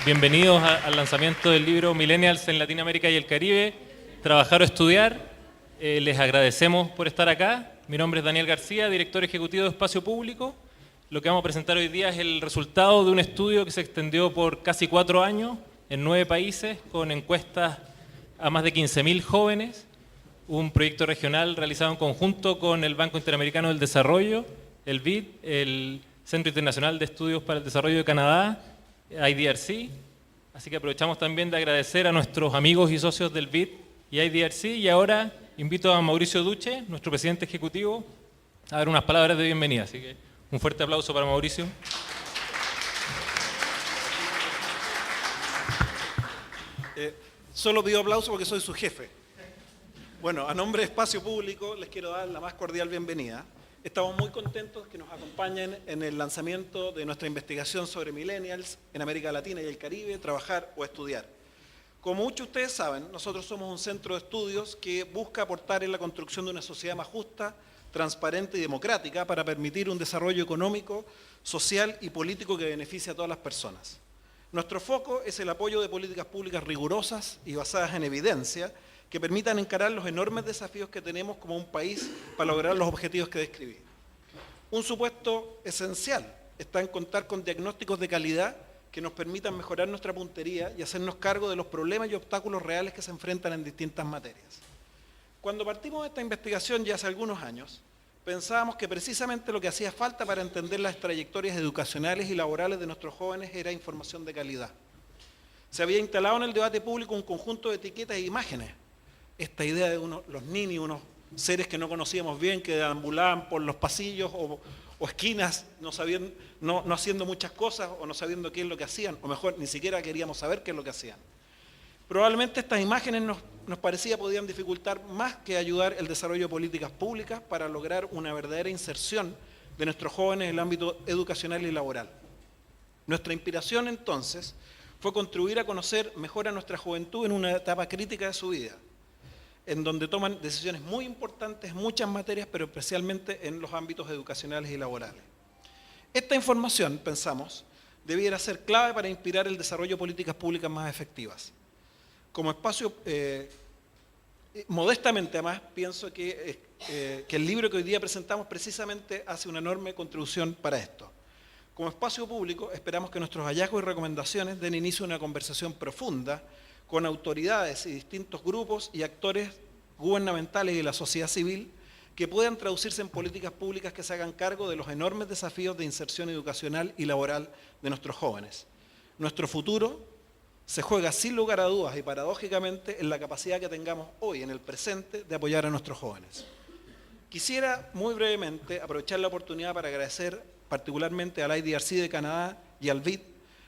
Bienvenidos al lanzamiento del libro Millennials en Latinoamérica y el Caribe, Trabajar o Estudiar. Les agradecemos por estar acá. Mi nombre es Daniel García, director ejecutivo de Espacio Público. Lo que vamos a presentar hoy día es el resultado de un estudio que se extendió por casi 4 años en 9 países con encuestas a más de 15.000 jóvenes. Un proyecto regional realizado en conjunto con el Banco Interamericano del Desarrollo, el BID, el Centro Internacional de Estudios para el Desarrollo de Canadá, IDRC. Así que aprovechamos también de agradecer a nuestros amigos y socios del BID y IDRC. Y ahora invito a Mauricio Duche, nuestro presidente ejecutivo, a dar unas palabras de bienvenida. Así que un fuerte aplauso para Mauricio. Solo pido aplauso porque soy su jefe. Bueno, a nombre de Espacio Público les quiero dar la más cordial bienvenida. Estamos muy contentos que nos acompañen en el lanzamiento de nuestra investigación sobre millennials en América Latina y el Caribe, trabajar o estudiar. Como muchos de ustedes saben, nosotros somos un centro de estudios que busca aportar en la construcción de una sociedad más justa, transparente y democrática para permitir un desarrollo económico, social y político que beneficie a todas las personas. Nuestro foco es el apoyo de políticas públicas rigurosas y basadas en evidencia que permitan encarar los enormes desafíos que tenemos como un país para lograr los objetivos que describí. Un supuesto esencial está en contar con diagnósticos de calidad que nos permitan mejorar nuestra puntería y hacernos cargo de los problemas y obstáculos reales que se enfrentan en distintas materias. Cuando partimos de esta investigación ya hace algunos años, pensábamos que precisamente lo que hacía falta para entender las trayectorias educacionales y laborales de nuestros jóvenes era información de calidad. Se había instalado en el debate público un conjunto de etiquetas e imágenes. Esta idea de los ninis, unos seres que no conocíamos bien, que deambulaban por los pasillos o esquinas, no haciendo muchas cosas o no sabiendo qué es lo que hacían, o mejor, ni siquiera queríamos saber qué es lo que hacían. Probablemente estas imágenes nos parecía podían dificultar más que ayudar el desarrollo de políticas públicas para lograr una verdadera inserción de nuestros jóvenes en el ámbito educacional y laboral. Nuestra inspiración entonces fue contribuir a conocer mejor a nuestra juventud en una etapa crítica de su vida, en donde toman decisiones muy importantes en muchas materias, pero especialmente en los ámbitos educacionales y laborales. Esta información, pensamos, debiera ser clave para inspirar el desarrollo de políticas públicas más efectivas. Como espacio, modestamente además, pienso que el libro que hoy día presentamos precisamente hace una enorme contribución para esto. Como espacio público, esperamos que nuestros hallazgos y recomendaciones den inicio a una conversación profunda con autoridades y distintos grupos y actores gubernamentales y de la sociedad civil que puedan traducirse en políticas públicas que se hagan cargo de los enormes desafíos de inserción educacional y laboral de nuestros jóvenes. Nuestro futuro se juega sin lugar a dudas y paradójicamente en la capacidad que tengamos hoy, en el presente, de apoyar a nuestros jóvenes. Quisiera muy brevemente aprovechar la oportunidad para agradecer particularmente al IDRC de Canadá y al BID,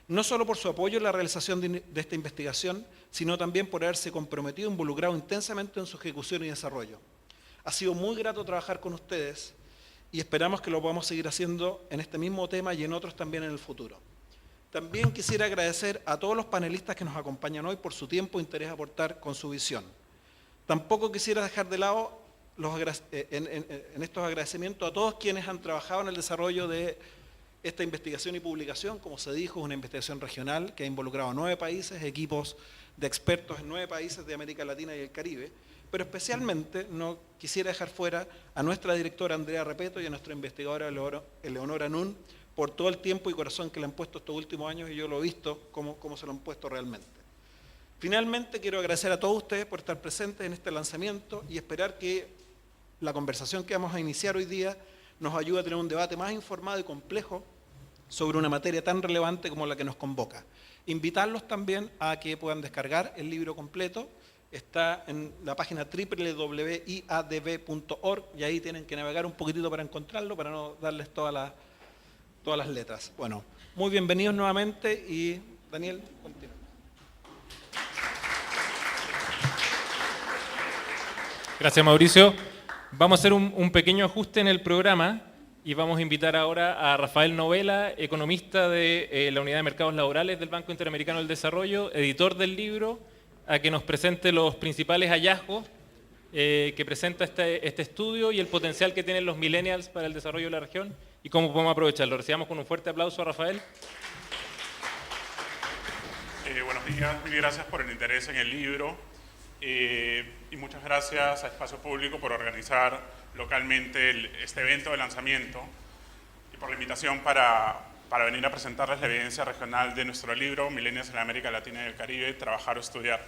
no solo por su apoyo en la realización de esta investigación, sino también por haberse comprometido e involucrado intensamente en su ejecución y desarrollo. Ha sido muy grato trabajar con ustedes y esperamos que lo podamos seguir haciendo en este mismo tema y en otros también en el futuro. También quisiera agradecer a todos los panelistas que nos acompañan hoy por su tiempo e interés a aportar con su visión. Tampoco quisiera dejar de lado en estos agradecimientos a todos quienes han trabajado en el desarrollo de esta investigación y publicación. Como se dijo, es una investigación regional que ha involucrado a 9 países, equipos de expertos en 9 países de América Latina y el Caribe, pero especialmente no quisiera dejar fuera a nuestra directora Andrea Repeto y a nuestra investigadora Eleonora Nun por todo el tiempo y corazón que le han puesto estos últimos años, y yo lo he visto cómo se lo han puesto realmente. Finalmente, quiero agradecer a todos ustedes por estar presentes en este lanzamiento y esperar que la conversación que vamos a iniciar hoy día nos ayude a tener un debate más informado y complejo sobre una materia tan relevante como la que nos convoca. Invitarlos también a que puedan descargar el libro completo. Está en la página www.iadb.org y ahí tienen que navegar un poquitito para encontrarlo, para no darles todas las letras. Bueno, muy bienvenidos nuevamente y Daniel, continúa. Gracias, Mauricio. Vamos a hacer un pequeño ajuste en el programa y vamos a invitar ahora a Rafael Novela, economista de la Unidad de Mercados Laborales del Banco Interamericano del Desarrollo, editor del libro, a que nos presente los principales hallazgos que presenta este estudio y el potencial que tienen los millennials para el desarrollo de la región y cómo podemos aprovecharlo. Recibamos con un fuerte aplauso a Rafael. Buenos días, mil gracias por el interés en el libro y muchas gracias a Espacio Público por organizar localmente este evento de lanzamiento y por la invitación para venir a presentarles la evidencia regional de nuestro libro Millennials en la América Latina y el Caribe, Trabajar o Estudiar.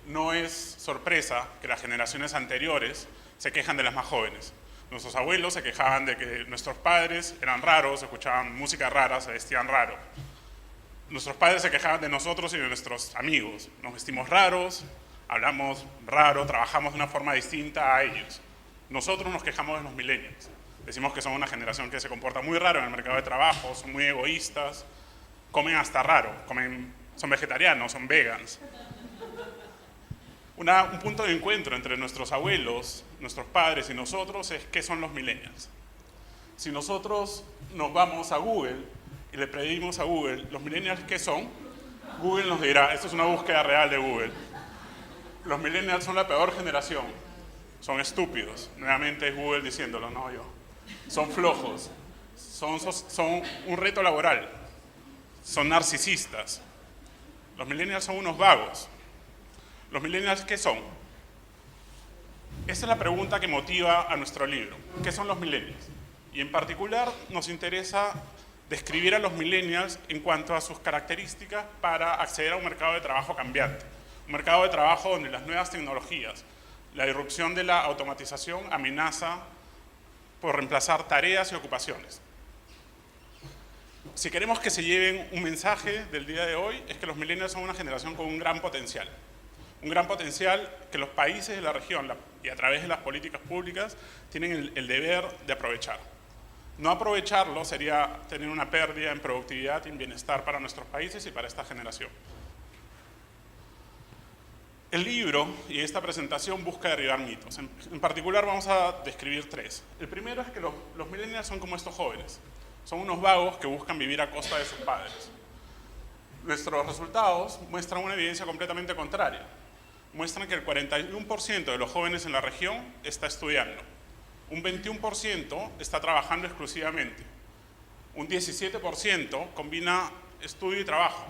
No es sorpresa que las generaciones anteriores se quejan de las más jóvenes. Nuestros abuelos se quejaban de que nuestros padres eran raros, escuchaban música rara, se vestían raro. Nuestros padres se quejaban de nosotros y de nuestros amigos. Nos vestimos raros, hablamos raro, trabajamos de una forma distinta a ellos. Nosotros nos quejamos de los millennials. Decimos que son una generación que se comporta muy raro en el mercado de trabajo, son muy egoístas, comen hasta raro, son vegetarianos, son vegans. Un punto de encuentro entre nuestros abuelos, nuestros padres y nosotros es qué son los millennials. Si nosotros nos vamos a Google y le pedimos a Google los millennials qué son, Google nos dirá, esto es una búsqueda real de Google, los millennials son la peor generación, son estúpidos, nuevamente es Google diciéndolo, no yo, son flojos, son un reto laboral, son narcisistas, los millennials son unos vagos. ¿Los millennials qué son? Esa es la pregunta que motiva a nuestro libro. ¿Qué son los millennials? Y en particular nos interesa describir a los millennials en cuanto a sus características para acceder a un mercado de trabajo cambiante. Un mercado de trabajo donde las nuevas tecnologías, la irrupción de la automatización amenaza por reemplazar tareas y ocupaciones. Si queremos que se lleven un mensaje del día de hoy, es que los millennials son una generación con un gran potencial. Un gran potencial que los países de la región y a través de las políticas públicas tienen el deber de aprovechar. No aprovecharlo sería tener una pérdida en productividad y en bienestar para nuestros países y para esta generación. El libro y esta presentación busca derribar mitos. En particular vamos a describir tres. El primero es que los millennials son como estos jóvenes. Son unos vagos que buscan vivir a costa de sus padres. Nuestros resultados muestran una evidencia completamente contraria. Muestran que el 41% de los jóvenes en la región está estudiando, un 21% está trabajando exclusivamente, un 17% combina estudio y trabajo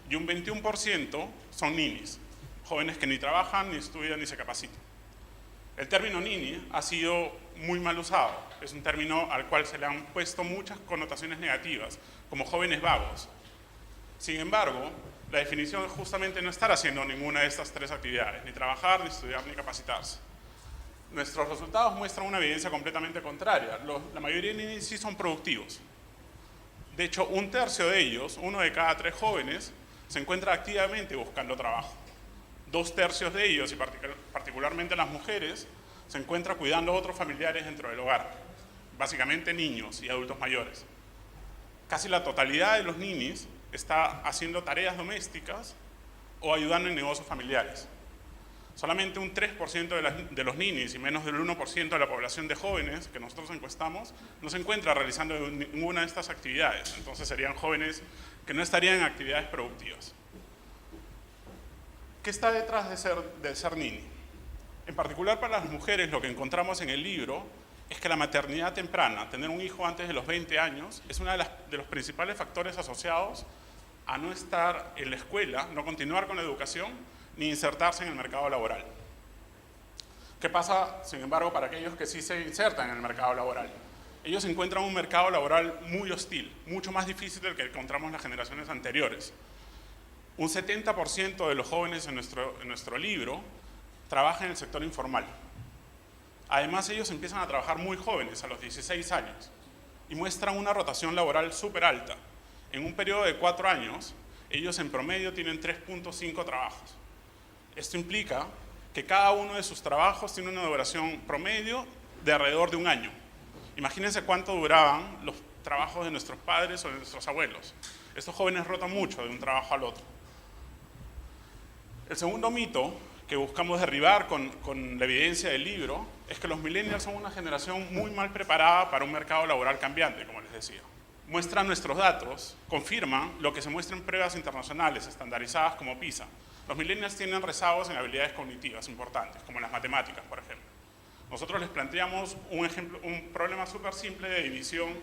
y un 21% son ninis, jóvenes que ni trabajan, ni estudian, ni se capacitan. El término nini ha sido muy mal usado, es un término al cual se le han puesto muchas connotaciones negativas, como jóvenes vagos. Sin embargo, la definición es justamente no estar haciendo ninguna de estas tres actividades, ni trabajar, ni estudiar, ni capacitarse. Nuestros resultados muestran una evidencia completamente contraria. La mayoría de ninis sí son productivos. De hecho, un tercio de ellos, 1 de cada 3 jóvenes, se encuentra activamente buscando trabajo. 2 tercios de ellos, y particularmente las mujeres, se encuentran cuidando a otros familiares dentro del hogar, básicamente niños y adultos mayores. Casi la totalidad de los ninis está haciendo tareas domésticas o ayudando en negocios familiares. Solamente un 3% de los ninis y menos del 1% de la población de jóvenes que nosotros encuestamos no se encuentra realizando ninguna de estas actividades. Entonces serían jóvenes que no estarían en actividades productivas. ¿Qué está detrás de ser nini? En particular para las mujeres, lo que encontramos en el libro es que la maternidad temprana, tener un hijo antes de los 20 años, es uno de los principales factores asociados a no estar en la escuela, no continuar con la educación, ni insertarse en el mercado laboral. ¿Qué pasa, sin embargo, para aquellos que sí se insertan en el mercado laboral? Ellos encuentran un mercado laboral muy hostil, mucho más difícil del que encontramos en las generaciones anteriores. Un 70% de los jóvenes en nuestro libro trabajan en el sector informal. Además, ellos empiezan a trabajar muy jóvenes, a los 16 años, y muestran una rotación laboral súper alta. En un periodo de 4 años, ellos en promedio tienen 3.5 trabajos. Esto implica que cada uno de sus trabajos tiene una duración promedio de alrededor de 1 año. Imagínense cuánto duraban los trabajos de nuestros padres o de nuestros abuelos. Estos jóvenes rotan mucho de un trabajo al otro. El segundo mito que buscamos derribar con la evidencia del libro es que los millennials son una generación muy mal preparada para un mercado laboral cambiante, como les decía. Muestran nuestros datos, confirman lo que se muestra en pruebas internacionales estandarizadas como PISA. Los millennials tienen rezagos en habilidades cognitivas importantes, como las matemáticas, por ejemplo. Nosotros les planteamos un problema súper simple de división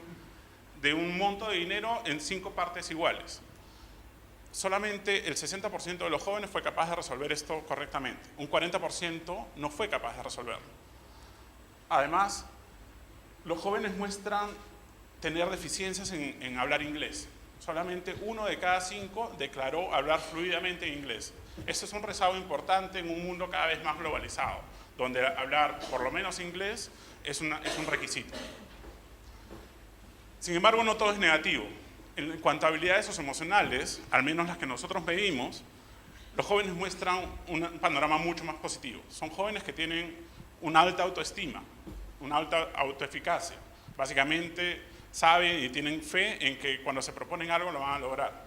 de un monto de dinero en 5 partes iguales. solamente el 60% de los jóvenes fue capaz de resolver esto correctamente. Un 40% no fue capaz de resolverlo. Además, los jóvenes muestran tener deficiencias en hablar inglés. Solamente 1 de cada 5 declaró hablar fluidamente en inglés. Esto es un rezago importante en un mundo cada vez más globalizado, donde hablar por lo menos inglés es un requisito. Sin embargo, no todo es negativo. En cuanto a habilidades socioemocionales, al menos las que nosotros medimos, los jóvenes muestran un panorama mucho más positivo. Son jóvenes que tienen una alta autoestima, una alta autoeficacia. Básicamente saben y tienen fe en que cuando se proponen algo lo van a lograr.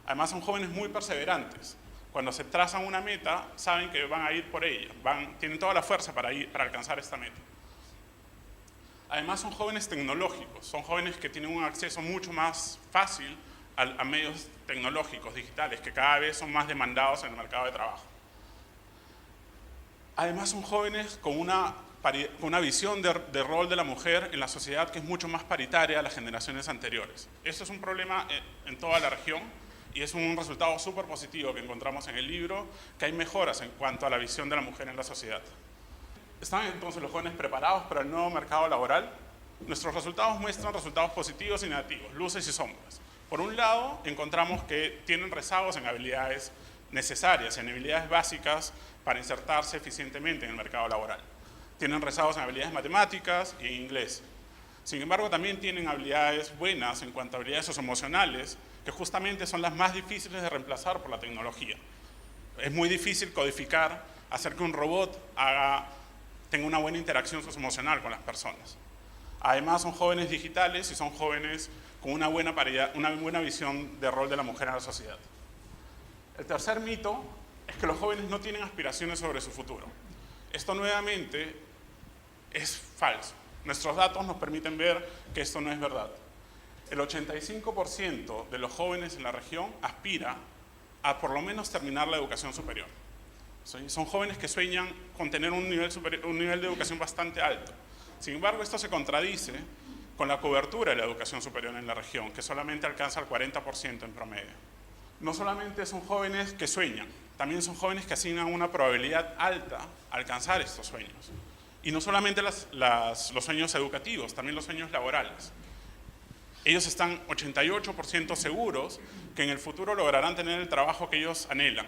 Además son jóvenes muy perseverantes. Cuando se trazan una meta, saben que van a ir por ella, tienen toda la fuerza para alcanzar esta meta. Además son jóvenes tecnológicos, son jóvenes que tienen un acceso mucho más fácil a medios tecnológicos, digitales, que cada vez son más demandados en el mercado de trabajo. Además son jóvenes con una visión de rol de la mujer en la sociedad que es mucho más paritaria a las generaciones anteriores. Esto es un problema en toda la región y es un resultado súper positivo que encontramos en el libro, que hay mejoras en cuanto a la visión de la mujer en la sociedad. ¿Están entonces los jóvenes preparados para el nuevo mercado laboral? Nuestros resultados muestran resultados positivos y negativos, luces y sombras. Por un lado, encontramos que tienen rezagos en habilidades necesarias, en habilidades básicas para insertarse eficientemente en el mercado laboral. Tienen rezagos en habilidades matemáticas y en inglés. Sin embargo, también tienen habilidades buenas en cuanto a habilidades socioemocionales, que justamente son las más difíciles de reemplazar por la tecnología. Es muy difícil codificar, hacer que un robot tenga una buena interacción socioemocional con las personas. Además, son jóvenes digitales y son jóvenes con una buena visión de rol de la mujer en la sociedad. El tercer mito es que los jóvenes no tienen aspiraciones sobre su futuro. Esto nuevamente es falso. Nuestros datos nos permiten ver que esto no es verdad. El 85% de los jóvenes en la región aspira a por lo menos terminar la educación superior. Son jóvenes que sueñan con tener un nivel de educación bastante alto. Sin embargo, esto se contradice con la cobertura de la educación superior en la región, que solamente alcanza el 40% en promedio. No solamente son jóvenes que sueñan, también son jóvenes que asignan una probabilidad alta a alcanzar estos sueños. Y no solamente los sueños educativos, también los sueños laborales. Ellos están 88% seguros que en el futuro lograrán tener el trabajo que ellos anhelan.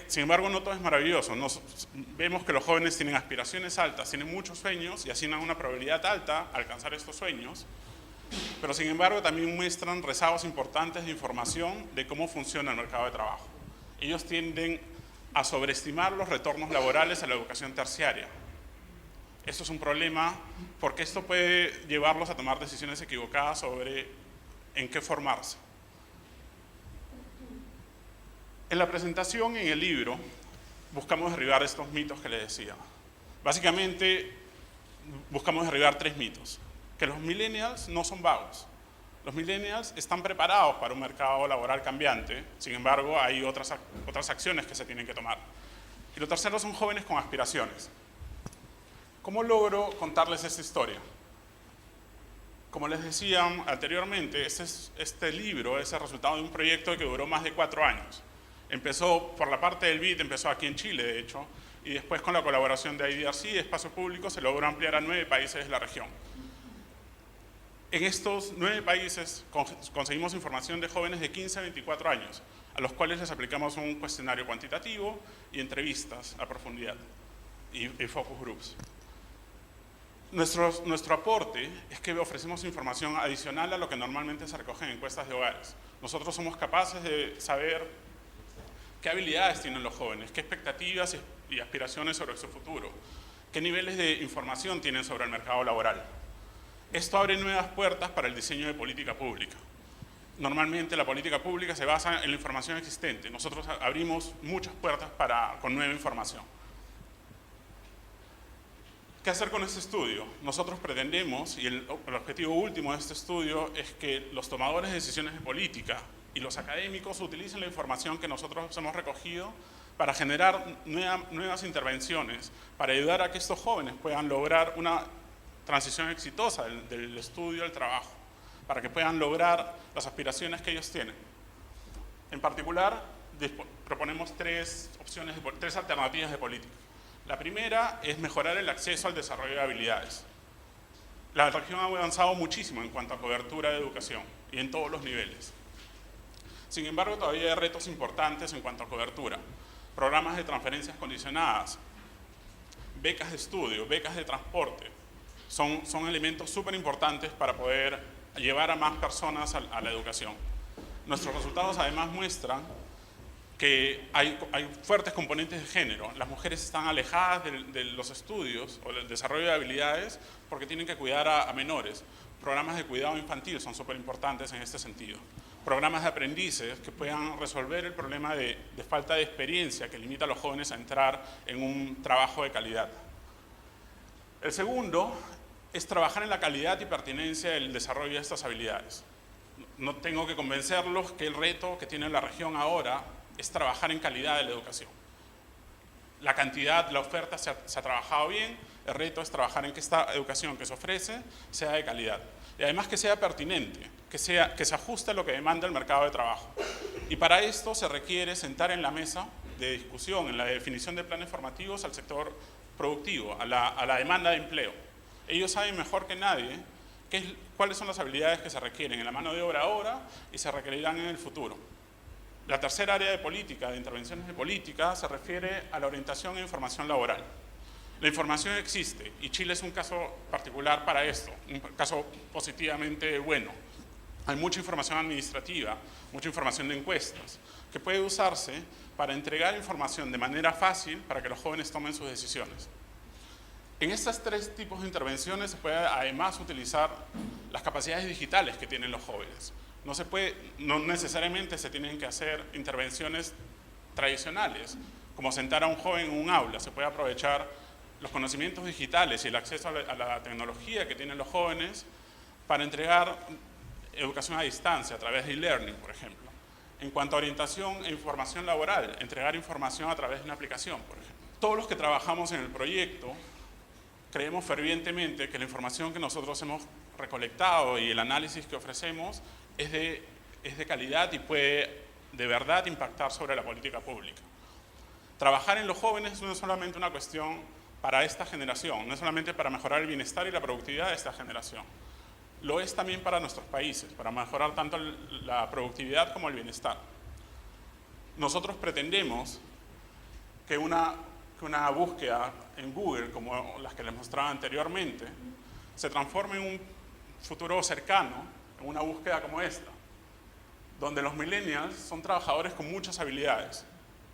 Sin embargo, no todo es maravilloso. Vemos que los jóvenes tienen aspiraciones altas, tienen muchos sueños y asignan una probabilidad alta a alcanzar estos sueños, pero sin embargo también muestran rezagos importantes de información de cómo funciona el mercado de trabajo. Ellos tienden a sobreestimar los retornos laborales a la educación terciaria. Esto es un problema porque esto puede llevarlos a tomar decisiones equivocadas sobre en qué formarse. En la presentación en el libro buscamos derribar estos mitos que les decía. Básicamente buscamos derribar 3 mitos. Que los millennials no son vagos. Los millennials están preparados para un mercado laboral cambiante, sin embargo hay otras acciones que se tienen que tomar. Y lo tercero son jóvenes con aspiraciones. ¿Cómo logro contarles esta historia? Como les decía anteriormente, este libro es el resultado de un proyecto que duró más de 4 años. Empezó por la parte del BID, empezó aquí en Chile, de hecho, y después con la colaboración de IDRC y Espacio Público se logró ampliar a 9 países de la región. En estos 9 países conseguimos información de jóvenes de 15 a 24 años, a los cuales les aplicamos un cuestionario cuantitativo y entrevistas a profundidad y focus groups. Nuestro aporte es que ofrecemos información adicional a lo que normalmente se recoge en encuestas de hogares. Nosotros somos capaces de saber qué habilidades tienen los jóvenes, qué expectativas y aspiraciones sobre su futuro, qué niveles de información tienen sobre el mercado laboral. Esto abre nuevas puertas para el diseño de política pública. Normalmente la política pública se basa en la información existente. Nosotros abrimos muchas puertas con nueva información. ¿Qué hacer con este estudio? Nosotros pretendemos, y el objetivo último de este estudio es que los tomadores de decisiones de política y los académicos utilicen la información que nosotros hemos recogido para generar nuevas intervenciones, para ayudar a que estos jóvenes puedan lograr una transición exitosa del estudio al trabajo, para que puedan lograr las aspiraciones que ellos tienen. En particular, proponemos tres alternativas de política. La primera es mejorar el acceso al desarrollo de habilidades. La región ha avanzado muchísimo en cuanto a cobertura de educación y en todos los niveles. Sin embargo, todavía hay retos importantes en cuanto a cobertura. Programas de transferencias condicionadas, becas de estudio, becas de transporte, son elementos súper importantes para poder llevar a más personas a la educación. Nuestros resultados además muestran que hay fuertes componentes de género. Las mujeres están alejadas de los estudios o del desarrollo de habilidades porque tienen que cuidar a menores. Programas de cuidado infantil son súper importantes en este sentido. Programas de aprendices que puedan resolver el problema de falta de experiencia que limita a los jóvenes a entrar en un trabajo de calidad. El segundo es trabajar en la calidad y pertinencia del desarrollo de estas habilidades. No tengo que convencerlos que el reto que tiene la región ahora es trabajar en calidad de la educación. La cantidad, la oferta se ha trabajado bien, el reto es trabajar en que esta educación que se ofrece sea de calidad. Y además que sea pertinente, que se ajuste a lo que demanda el mercado de trabajo. Y para esto se requiere sentar en la mesa de discusión, en la definición de planes formativos al sector productivo, a la demanda de empleo. Ellos saben mejor que nadie cuáles son las habilidades que se requieren en la mano de obra ahora y se requerirán en el futuro. La tercera área de política, de intervenciones de política, se refiere a la orientación e información laboral. La información existe y Chile es un caso particular para esto, un caso positivamente bueno. Hay mucha información administrativa, mucha información de encuestas, que puede usarse para entregar información de manera fácil para que los jóvenes tomen sus decisiones. En estos tres tipos de intervenciones se puede además utilizar las capacidades digitales que tienen los jóvenes. No necesariamente se tienen que hacer intervenciones tradicionales, como sentar a un joven en un aula. Se puede aprovechar los conocimientos digitales y el acceso a la tecnología que tienen los jóvenes para entregar educación a distancia a través de e-learning, por ejemplo. En cuanto a orientación e información laboral, entregar información a través de una aplicación, por ejemplo. Todos los que trabajamos en el proyecto creemos fervientemente que la información que nosotros hemos recolectado y el análisis que ofrecemos es de calidad y puede de verdad impactar sobre la política pública. Trabajar en los jóvenes no es solamente una cuestión para esta generación, no es solamente para mejorar el bienestar y la productividad de esta generación. Lo es también para nuestros países, para mejorar tanto la productividad como el bienestar. Nosotros pretendemos que una búsqueda en Google, como las que les mostraba anteriormente, se transforme en un futuro cercano, en una búsqueda como esta, donde los millennials son trabajadores con muchas habilidades,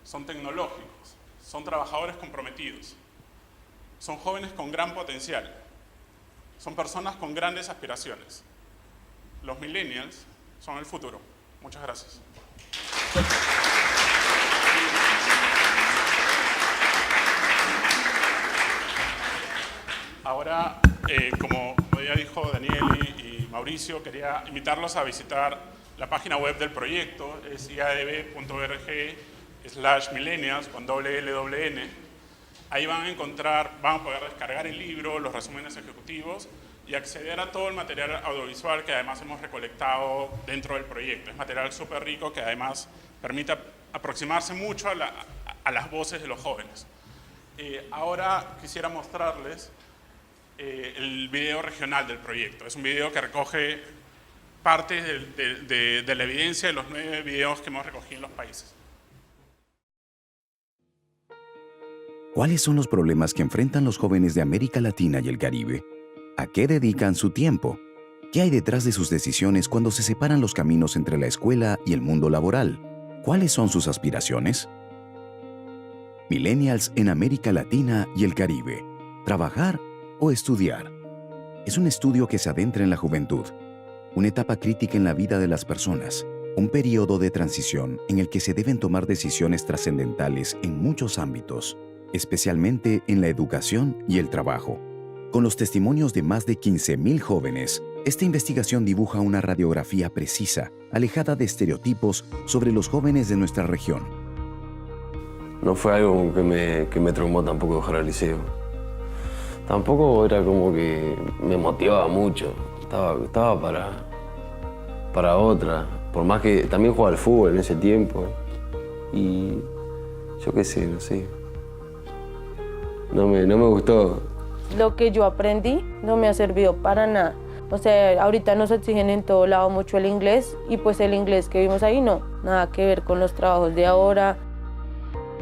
son tecnológicos, son trabajadores comprometidos, son jóvenes con gran potencial, son personas con grandes aspiraciones. Los millennials son el futuro. Muchas gracias. Ahora, como ya dijo Daniel y Mauricio, quería invitarlos a visitar la página web del proyecto, es iadb.org/millennials con LLN. Ahí van a poder descargar el libro, los resúmenes ejecutivos y acceder a todo el material audiovisual que además hemos recolectado dentro del proyecto. Es material súper rico que además permite aproximarse mucho a las voces de los jóvenes. Ahora quisiera mostrarles el video regional del proyecto. Es un video que recoge parte de la evidencia de los 9 videos que hemos recogido en los países. ¿Cuáles son los problemas que enfrentan los jóvenes de América Latina y el Caribe? ¿A qué dedican su tiempo? ¿Qué hay detrás de sus decisiones cuando se separan los caminos entre la escuela y el mundo laboral? ¿Cuáles son sus aspiraciones? Millennials en América Latina y el Caribe. ¿Trabajar o estudiar? Es un estudio que se adentra en la juventud, una etapa crítica en la vida de las personas, un periodo de transición en el que se deben tomar decisiones trascendentales en muchos ámbitos, especialmente en la educación y el trabajo. Con los testimonios de más de 15,000 jóvenes, esta investigación dibuja una radiografía precisa, alejada de estereotipos sobre los jóvenes de nuestra región. No fue algo que me traumó tampoco dejar el liceo. Tampoco era como que me motivaba mucho. Estaba para otra. Por más que también jugaba al fútbol en ese tiempo. Y yo qué sé, no sé. No me gustó. Lo que yo aprendí no me ha servido para nada. O sea, ahorita nos exigen en todo lado mucho el inglés y pues el inglés que vimos ahí no, nada que ver con los trabajos de ahora.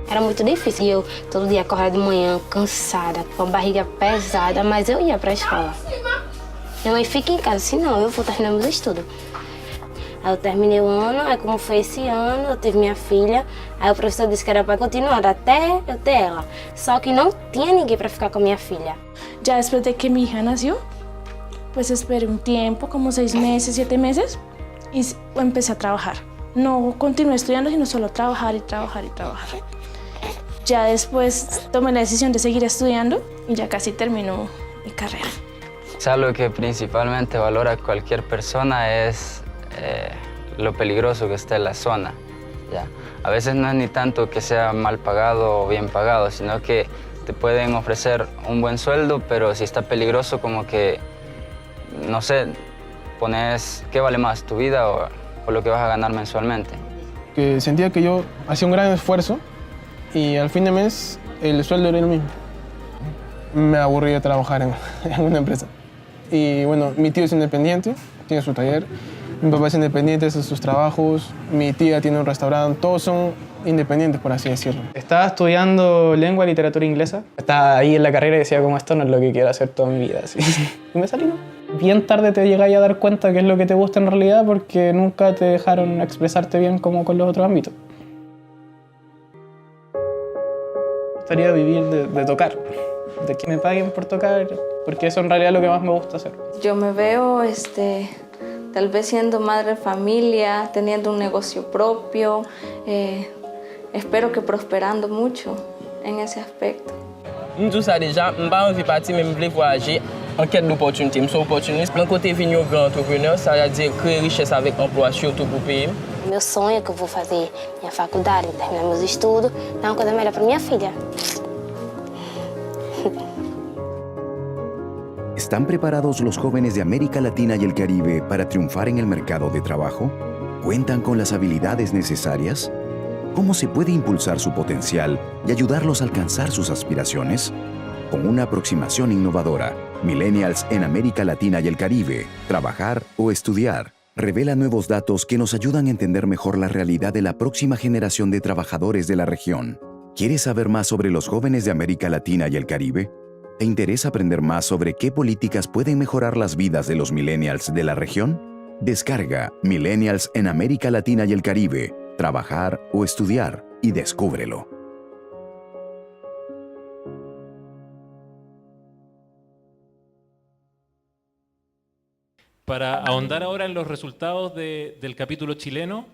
Era muito difícil, eu todo dia acordava de manhã cansada, com a barriga pesada, mas eu ia para a escola. Minha mãe fica em casa, assim não, eu vou terminar meus estudos. Aí eu terminei o ano, aí como foi esse ano, eu tive minha filha, aí o professor disse que era para continuar até eu ter ela. Só que não tinha ninguém para ficar com a minha filha. Ya después de que mi hija nació, pues esperé un tiempo, como 6 meses, 7 meses, y empecé a trabajar. No continué estudiando, sino solo trabajar y trabajar y trabajar. Ya después tomé la decisión de seguir estudiando y ya casi termino mi carrera. O sea, lo que principalmente valora cualquier persona es lo peligroso que está en la zona. ¿Ya? A veces no es ni tanto que sea mal pagado o bien pagado, sino que te pueden ofrecer un buen sueldo, pero si está peligroso, como que, no sé, pones qué vale más, tu vida o lo que vas a ganar mensualmente. Que sentía que yo hacía un gran esfuerzo y al fin de mes el sueldo era el mismo. Me aburrí de trabajar en una empresa. Y bueno, mi tío es independiente, tiene su taller, mi papá es independiente, hace sus trabajos, mi tía tiene un restaurante, todos son independientes, por así decirlo. Estaba estudiando lengua y literatura inglesa. Estaba ahí en la carrera y decía, como esto no es lo que quiero hacer toda mi vida. Así. Y me salí, ¿no? Bien tarde te llegáis a dar cuenta qué es lo que te gusta en realidad porque nunca te dejaron expresarte bien como con los otros ámbitos. Me gustaría vivir de tocar, de que me paguen por tocar, porque eso en realidad es lo que más me gusta hacer. Yo me veo tal vez siendo madre de familia, teniendo un negocio propio, espero que prosperando mucho en ese aspecto. Tout ça déjà, je n'ai pas envie de partir, mais je veux voyager en quête d'opportunités. Je suis opportuniste. D'un côté, venir au grand entrepreneur, ça veut dire créer richesse avec emploi, surtout pour o pays. Meu sonho é que eu vou fazer minha faculdade, terminar meus estudos, dar uma coisa melhor para minha filha. ¿Están preparados los jóvenes de América Latina y el Caribe para triunfar en el mercado de trabajo? ¿Cuentan con las habilidades necesarias? ¿Cómo se puede impulsar su potencial y ayudarlos a alcanzar sus aspiraciones? Con una aproximación innovadora, Millennials en América Latina y el Caribe, trabajar o estudiar, revela nuevos datos que nos ayudan a entender mejor la realidad de la próxima generación de trabajadores de la región. ¿Quieres saber más sobre los jóvenes de América Latina y el Caribe? ¿Te interesa aprender más sobre qué políticas pueden mejorar las vidas de los millennials de la región? Descarga Millennials en América Latina y el Caribe, trabajar o estudiar y descúbrelo. Para ahondar ahora en los resultados del capítulo chileno,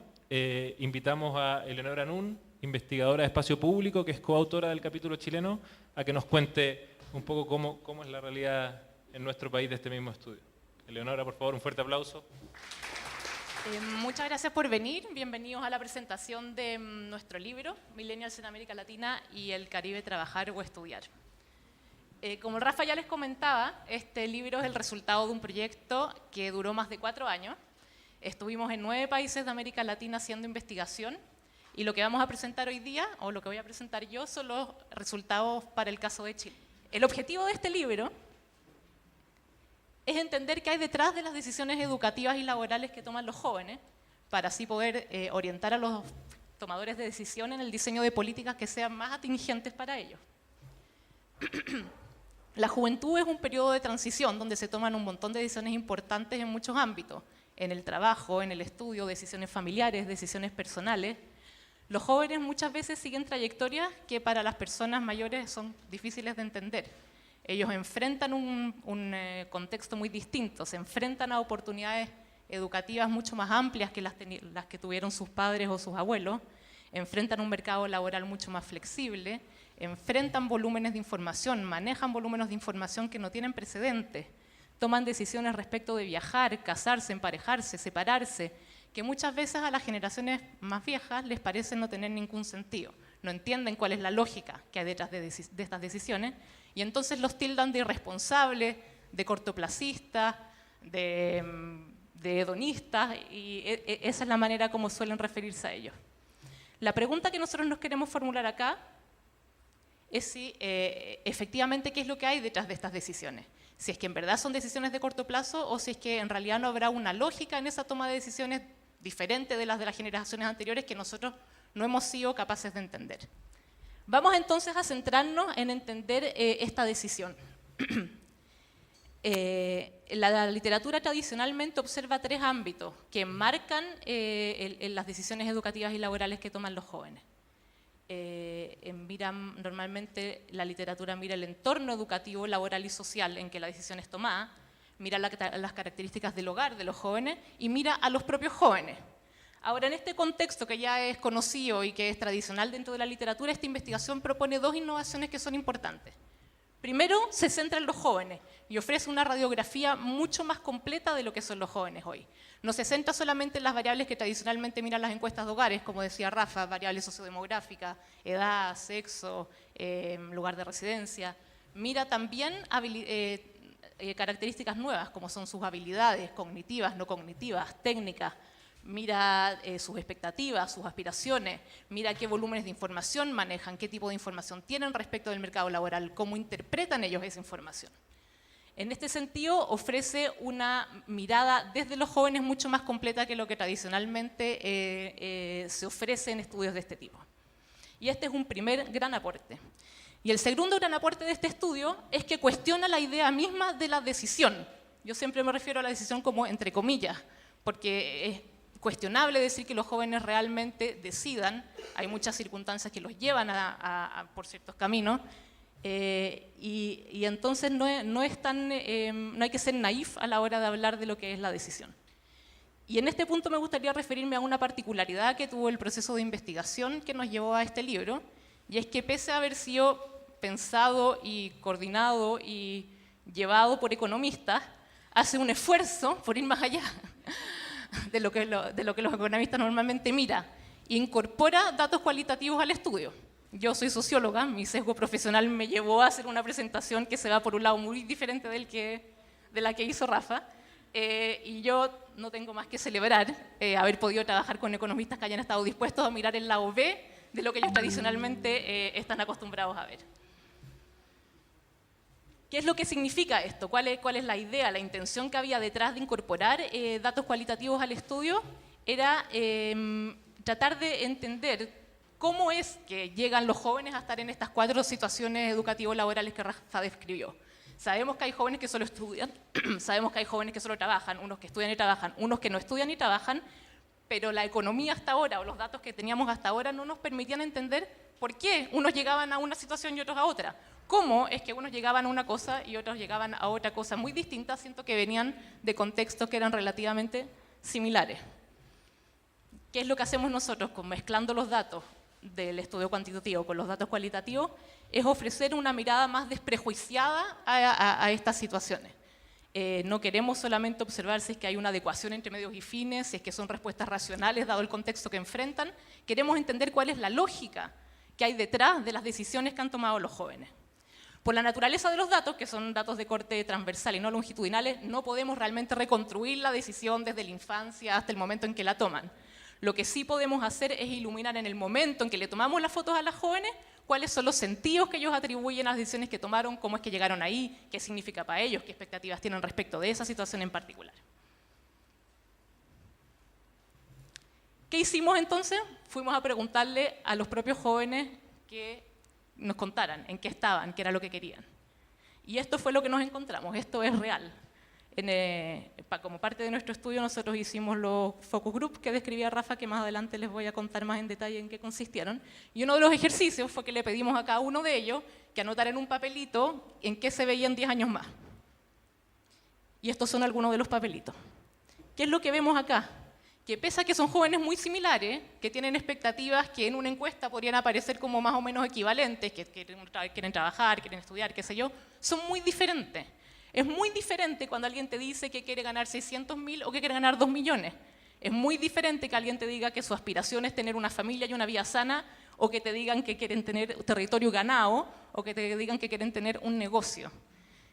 invitamos a Eleonora Nun, investigadora de Espacio Público, que es coautora del capítulo chileno, a que nos cuente un poco cómo es la realidad en nuestro país de este mismo estudio. Eleonora, por favor, un fuerte aplauso. Muchas gracias por venir. Bienvenidos a la presentación de nuestro libro, Millennials en América Latina y el Caribe, trabajar o estudiar. Como Rafa ya les comentaba, este libro es el resultado de un proyecto que duró más de 4 años. Estuvimos en 9 países de América Latina haciendo investigación y lo que vamos a presentar hoy día, o lo que voy a presentar yo, son los resultados para el caso de Chile. El objetivo de este libro es entender qué hay detrás de las decisiones educativas y laborales que toman los jóvenes para así poder orientar a los tomadores de decisión en el diseño de políticas que sean más atingentes para ellos. La juventud es un periodo de transición donde se toman un montón de decisiones importantes en muchos ámbitos, en el trabajo, en el estudio, decisiones familiares, decisiones personales. Los jóvenes muchas veces siguen trayectorias que para las personas mayores son difíciles de entender. Ellos enfrentan un contexto muy distinto, se enfrentan a oportunidades educativas mucho más amplias que las que tuvieron sus padres o sus abuelos, enfrentan un mercado laboral mucho más flexible, enfrentan volúmenes de información, manejan volúmenes de información que no tienen precedentes, toman decisiones respecto de viajar, casarse, emparejarse, separarse, que muchas veces a las generaciones más viejas les parece no tener ningún sentido. No entienden cuál es la lógica que hay detrás de estas decisiones y entonces los tildan de irresponsables, de cortoplacistas, de de hedonistas, y esa es la manera como suelen referirse a ellos. La pregunta que nosotros nos queremos formular acá es si efectivamente qué es lo que hay detrás de estas decisiones. Si es que en verdad son decisiones de corto plazo o si es que en realidad no habrá una lógica en esa toma de decisiones diferente de las generaciones anteriores que nosotros no hemos sido capaces de entender. Vamos entonces a centrarnos en entender esta decisión. La literatura tradicionalmente observa tres ámbitos que marcan las decisiones educativas y laborales que toman los jóvenes. Normalmente la literatura mira el entorno educativo, laboral y social en que la decisión es tomada, mira las características del hogar de los jóvenes y mira a los propios jóvenes. Ahora, en este contexto que ya es conocido y que es tradicional dentro de la literatura, esta investigación propone dos innovaciones que son importantes. Primero, se centra en los jóvenes y ofrece una radiografía mucho más completa de lo que son los jóvenes hoy. No se centra solamente en las variables que tradicionalmente miran las encuestas de hogares, como decía Rafa, variables sociodemográficas, edad, sexo, lugar de residencia. Mira también características nuevas, como son sus habilidades cognitivas, no cognitivas, técnicas. Mira sus expectativas, sus aspiraciones, mira qué volúmenes de información manejan, qué tipo de información tienen respecto del mercado laboral, cómo interpretan ellos esa información. En este sentido, ofrece una mirada desde los jóvenes mucho más completa que lo que tradicionalmente se ofrece en estudios de este tipo. Y este es un primer gran aporte. Y el segundo gran aporte de este estudio es que cuestiona la idea misma de la decisión. Yo siempre me refiero a la decisión como entre comillas, porque es cuestionable decir que los jóvenes realmente decidan. Hay muchas circunstancias que los llevan por ciertos caminos, y entonces no hay que ser naif a la hora de hablar de lo que es la decisión. Y en este punto me gustaría referirme a una particularidad que tuvo el proceso de investigación que nos llevó a este libro, y es que pese a haber sido pensado y coordinado y llevado por economistas, hace un esfuerzo por ir más allá de lo que los economistas normalmente miran, e incorpora datos cualitativos al estudio. Yo soy socióloga, mi sesgo profesional me llevó a hacer una presentación que se va por un lado muy diferente de la que hizo Rafa, y yo no tengo más que celebrar haber podido trabajar con economistas que hayan estado dispuestos a mirar el lado B de lo que ellos tradicionalmente están acostumbrados a ver. ¿Qué es lo que significa esto? ¿Cuál es la idea, la intención que había detrás de incorporar datos cualitativos al estudio? Era tratar de entender cómo es que llegan los jóvenes a estar en estas cuatro situaciones educativo-laborales que Rafa describió. Sabemos que hay jóvenes que solo estudian, sabemos que hay jóvenes que solo trabajan, unos que estudian y trabajan, unos que no estudian y trabajan, pero la economía hasta ahora, o los datos que teníamos hasta ahora, no nos permitían entender por qué unos llegaban a una situación y otros a otra. ¿Cómo es que unos llegaban a una cosa y otros llegaban a otra cosa muy distinta? Siento que venían de contextos que eran relativamente similares. ¿Qué es lo que hacemos nosotros mezclando los datos del estudio cuantitativo con los datos cualitativos? Es ofrecer una mirada más desprejuiciada a estas situaciones. No queremos solamente observar si es que hay una adecuación entre medios y fines, si es que son respuestas racionales dado el contexto que enfrentan. Queremos entender cuál es la lógica que hay detrás de las decisiones que han tomado los jóvenes. Por la naturaleza de los datos, que son datos de corte transversal y no longitudinales, no podemos realmente reconstruir la decisión desde la infancia hasta el momento en que la toman. Lo que sí podemos hacer es iluminar en el momento en que le tomamos las fotos a las jóvenes cuáles son los sentidos que ellos atribuyen a las decisiones que tomaron, cómo es que llegaron ahí, qué significa para ellos, qué expectativas tienen respecto de esa situación en particular. ¿Qué hicimos entonces? Fuimos a preguntarle a los propios jóvenes que nos contaran en qué estaban, qué era lo que querían. Y esto fue lo que nos encontramos, esto es real. Como parte de nuestro estudio nosotros hicimos los focus group que describía Rafa, que más adelante les voy a contar más en detalle en qué consistieron. Y uno de los ejercicios fue que le pedimos a cada uno de ellos que anotara en un papelito en qué se veían 10 años más. Y estos son algunos de los papelitos. ¿Qué es lo que vemos acá? Que pese a que son jóvenes muy similares, que tienen expectativas que en una encuesta podrían aparecer como más o menos equivalentes, que quieren trabajar, quieren estudiar, qué sé yo, son muy diferentes. Es muy diferente cuando alguien te dice que quiere ganar 600.000 o que quiere ganar 2 millones. Es muy diferente que alguien te diga que su aspiración es tener una familia y una vida sana, o que te digan que quieren tener territorio ganado, o que te digan que quieren tener un negocio.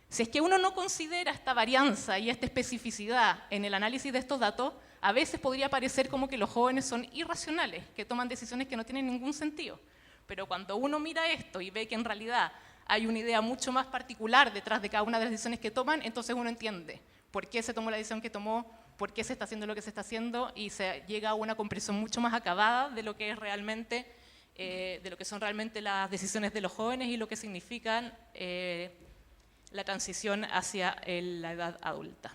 Si es que uno no considera esta varianza y esta especificidad en el análisis de estos datos, a veces podría parecer como que los jóvenes son irracionales, que toman decisiones que no tienen ningún sentido. Pero cuando uno mira esto y ve que en realidad hay una idea mucho más particular detrás de cada una de las decisiones que toman, entonces uno entiende por qué se tomó la decisión que tomó, por qué se está haciendo lo que se está haciendo, y se llega a una comprensión mucho más acabada de lo que es realmente, de lo que son realmente las decisiones de los jóvenes y lo que significan la transición hacia la edad adulta.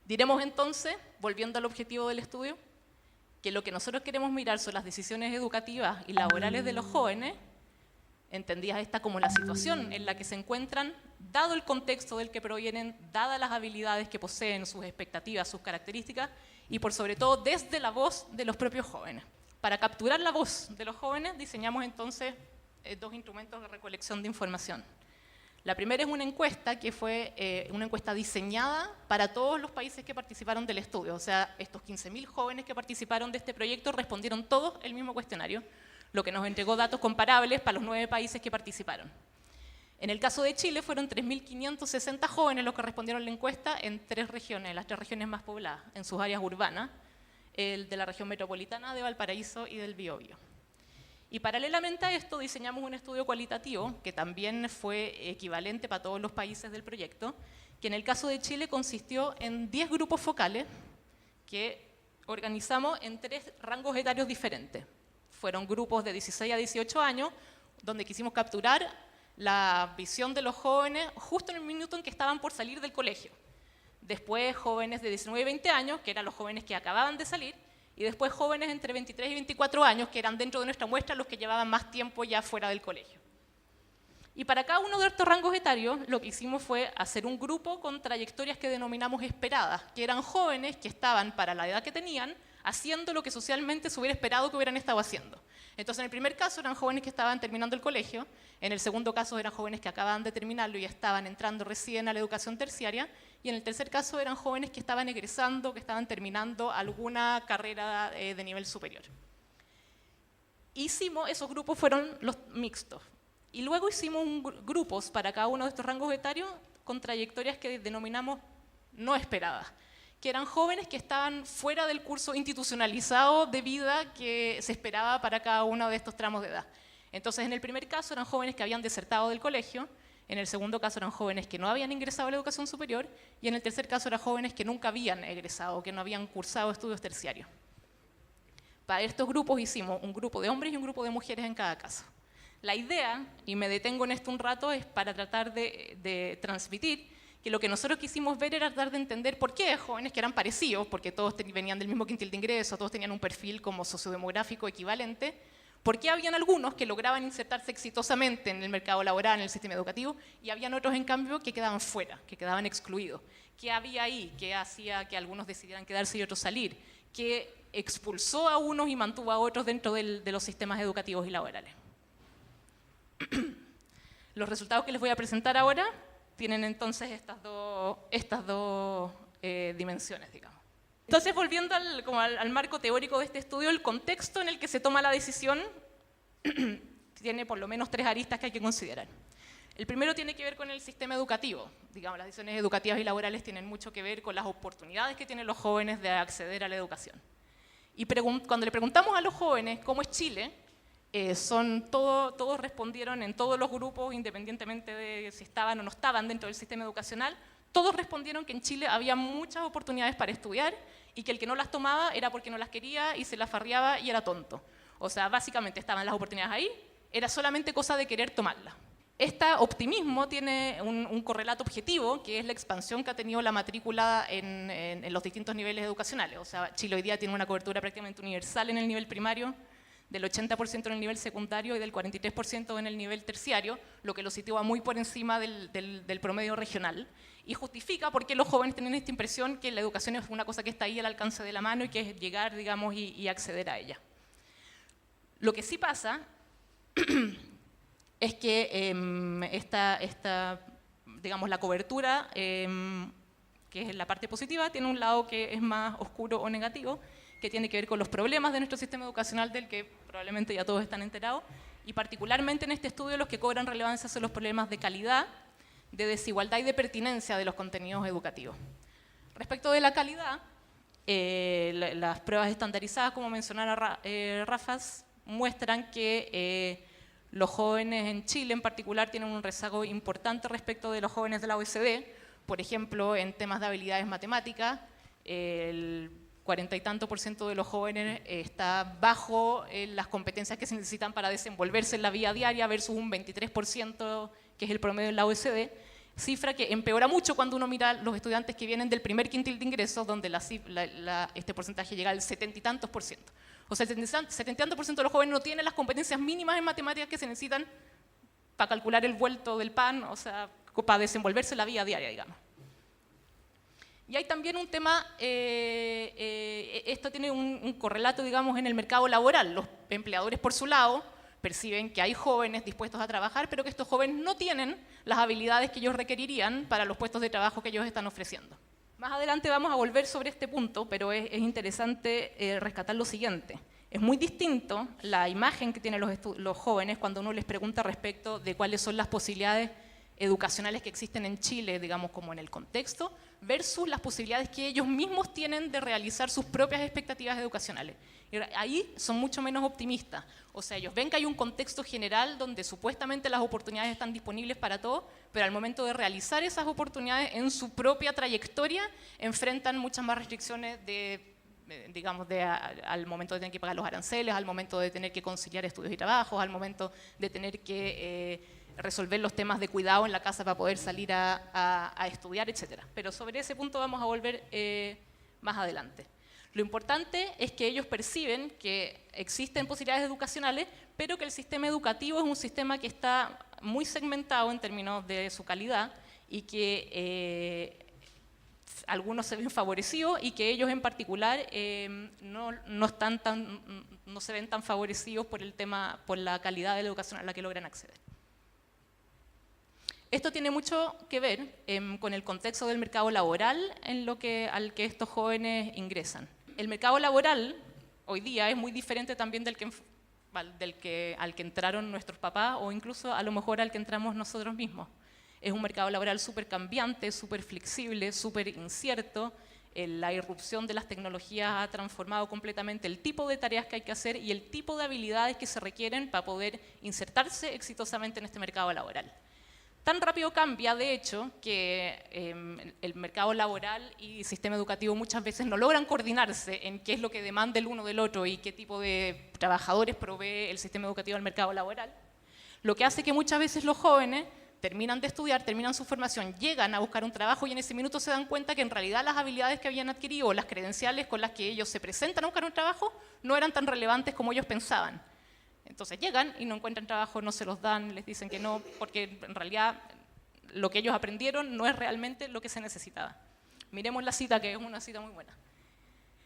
Diremos entonces, volviendo al objetivo del estudio, que lo que nosotros queremos mirar son las decisiones educativas y laborales de los jóvenes, entendidas esta como la situación en la que se encuentran, dado el contexto del que provienen, dadas las habilidades que poseen, sus expectativas, sus características, y por sobre todo desde la voz de los propios jóvenes. Para capturar la voz de los jóvenes diseñamos entonces dos instrumentos de recolección de información. La primera es una encuesta que fue una encuesta diseñada para todos los países que participaron del estudio. O sea, estos 15.000 jóvenes que participaron de este proyecto respondieron todos el mismo cuestionario, lo que nos entregó datos comparables para los 9 países que participaron. En el caso de Chile fueron 3.560 jóvenes los que respondieron la encuesta en 3 regiones, las 3 regiones más pobladas, en sus áreas urbanas, el de la región metropolitana, de Valparaíso y del Biobío. Y paralelamente a esto diseñamos un estudio cualitativo que también fue equivalente para todos los países del proyecto, que en el caso de Chile consistió en 10 grupos focales que organizamos en 3 rangos etarios diferentes. Fueron grupos de 16 a 18 años, donde quisimos capturar la visión de los jóvenes justo en el minuto en que estaban por salir del colegio. Después jóvenes de 19 y 20 años, que eran los jóvenes que acababan de salir, y después jóvenes entre 23 y 24 años, que eran dentro de nuestra muestra los que llevaban más tiempo ya fuera del colegio. Y para cada uno de estos rangos etarios, lo que hicimos fue hacer un grupo con trayectorias que denominamos esperadas, que eran jóvenes que estaban, para la edad que tenían, haciendo lo que socialmente se hubiera esperado que hubieran estado haciendo. Entonces, en el primer caso eran jóvenes que estaban terminando el colegio, en el segundo caso eran jóvenes que acababan de terminarlo y estaban entrando recién a la educación terciaria, y en el tercer caso eran jóvenes que estaban egresando, que estaban terminando alguna carrera de nivel superior. Esos grupos fueron los mixtos. Y luego hicimos grupos para cada uno de estos rangos etarios con trayectorias que denominamos no esperadas, que eran jóvenes que estaban fuera del curso institucionalizado de vida que se esperaba para cada uno de estos tramos de edad. Entonces, en el primer caso eran jóvenes que habían desertado del colegio, en el segundo caso eran jóvenes que no habían ingresado a la educación superior, y en el tercer caso eran jóvenes que nunca habían egresado, que no habían cursado estudios terciarios. Para estos grupos hicimos un grupo de hombres y un grupo de mujeres en cada caso. La idea, y me detengo en esto un rato, es para tratar de transmitir que lo que nosotros quisimos ver era tratar de entender por qué jóvenes que eran parecidos, porque todos venían del mismo quintil de ingreso, todos tenían un perfil como sociodemográfico equivalente, por qué habían algunos que lograban insertarse exitosamente en el mercado laboral, en el sistema educativo, y habían otros, en cambio, que quedaban fuera, que quedaban excluidos. ¿Qué había ahí? ¿Qué hacía que algunos decidieran quedarse y otros salir? ¿Qué expulsó a unos y mantuvo a otros dentro de los sistemas educativos y laborales? Los resultados que les voy a presentar ahora tienen entonces estas dos dimensiones, digamos. Entonces, volviendo al marco teórico de este estudio, el contexto en el que se toma la decisión tiene por lo menos 3 aristas que hay que considerar. El primero tiene que ver con el sistema educativo. Digamos, las decisiones educativas y laborales tienen mucho que ver con las oportunidades que tienen los jóvenes de acceder a la educación. Y cuando le preguntamos a los jóvenes cómo es Chile, todos respondieron en todos los grupos, independientemente de si estaban o no estaban dentro del sistema educacional, todos respondieron que en Chile había muchas oportunidades para estudiar y que el que no las tomaba era porque no las quería y se las farreaba y era tonto. O sea, básicamente estaban las oportunidades ahí, era solamente cosa de querer tomarlas. Este optimismo tiene un correlato objetivo, que es la expansión que ha tenido la matrícula en los distintos niveles educacionales. O sea, Chile hoy día tiene una cobertura prácticamente universal en el nivel primario, del 80% en el nivel secundario y del 43% en el nivel terciario, lo que lo sitúa muy por encima del promedio regional, y justifica por qué los jóvenes tienen esta impresión que la educación es una cosa que está ahí al alcance de la mano y que es llegar, digamos, y acceder a ella. Lo que sí pasa es que digamos, la cobertura, que es la parte positiva, tiene un lado que es más oscuro o negativo, que tiene que ver con los problemas de nuestro sistema educacional, del que probablemente ya todos están enterados, y particularmente en este estudio los que cobran relevancia son los problemas de calidad, de desigualdad y de pertinencia de los contenidos educativos. Respecto de la calidad, las pruebas estandarizadas, como mencionara Rafas, muestran que los jóvenes en Chile en particular tienen un rezago importante respecto de los jóvenes de la OECD. Por ejemplo, en temas de habilidades matemáticas, el 40 y tanto % de los jóvenes está bajo las competencias que se necesitan para desenvolverse en la vida diaria versus un 23% que es el promedio de la OECD, cifra que empeora mucho cuando uno mira los estudiantes que vienen del primer quintil de ingresos, donde este porcentaje llega al 70 y tantos %. O sea, el 70 y tantos % de los jóvenes no tienen las competencias mínimas en matemáticas que se necesitan para calcular el vuelto del pan, o sea, para desenvolverse en la vida diaria, digamos. Y hay también un tema, esto tiene un correlato, digamos, en el mercado laboral. Los empleadores, por su lado, perciben que hay jóvenes dispuestos a trabajar, pero que estos jóvenes no tienen las habilidades que ellos requerirían para los puestos de trabajo que ellos están ofreciendo. Más adelante vamos a volver sobre este punto, pero es interesante rescatar lo siguiente. Es muy distinto la imagen que tienen los jóvenes cuando uno les pregunta respecto de cuáles son las posibilidades educacionales que existen en Chile, digamos, como en el contexto, versus las posibilidades que ellos mismos tienen de realizar sus propias expectativas educacionales. Y ahí son mucho menos optimistas. O sea, ellos ven que hay un contexto general donde supuestamente las oportunidades están disponibles para todos, pero al momento de realizar esas oportunidades en su propia trayectoria, enfrentan muchas más restricciones al momento de tener que pagar los aranceles, al momento de tener que conciliar estudios y trabajos, al momento de tener que resolver los temas de cuidado en la casa para poder salir a estudiar, etc. Pero sobre ese punto vamos a volver más adelante. Lo importante es que ellos perciben que existen posibilidades educacionales, pero que el sistema educativo es un sistema que está muy segmentado en términos de su calidad y que algunos se ven favorecidos y que ellos en particular no se ven tan favorecidos por la calidad de la educación a la que logran acceder. Esto tiene mucho que ver con el contexto del mercado laboral al que estos jóvenes ingresan. El mercado laboral hoy día es muy diferente también al que entraron nuestros papás o incluso a lo mejor al que entramos nosotros mismos. Es un mercado laboral súper cambiante, súper flexible, súper incierto. La irrupción de las tecnologías ha transformado completamente el tipo de tareas que hay que hacer y el tipo de habilidades que se requieren para poder insertarse exitosamente en este mercado laboral. Tan rápido cambia, de hecho, que el mercado laboral y el sistema educativo muchas veces no logran coordinarse en qué es lo que demanda el uno del otro y qué tipo de trabajadores provee el sistema educativo al mercado laboral, lo que hace que muchas veces los jóvenes terminan de estudiar, terminan su formación, llegan a buscar un trabajo y en ese minuto se dan cuenta que en realidad las habilidades que habían adquirido, las credenciales con las que ellos se presentan a buscar un trabajo, no eran tan relevantes como ellos pensaban. Entonces llegan y no encuentran trabajo, no se los dan, les dicen que no, porque en realidad lo que ellos aprendieron no es realmente lo que se necesitaba. Miremos la cita, que es una cita muy buena.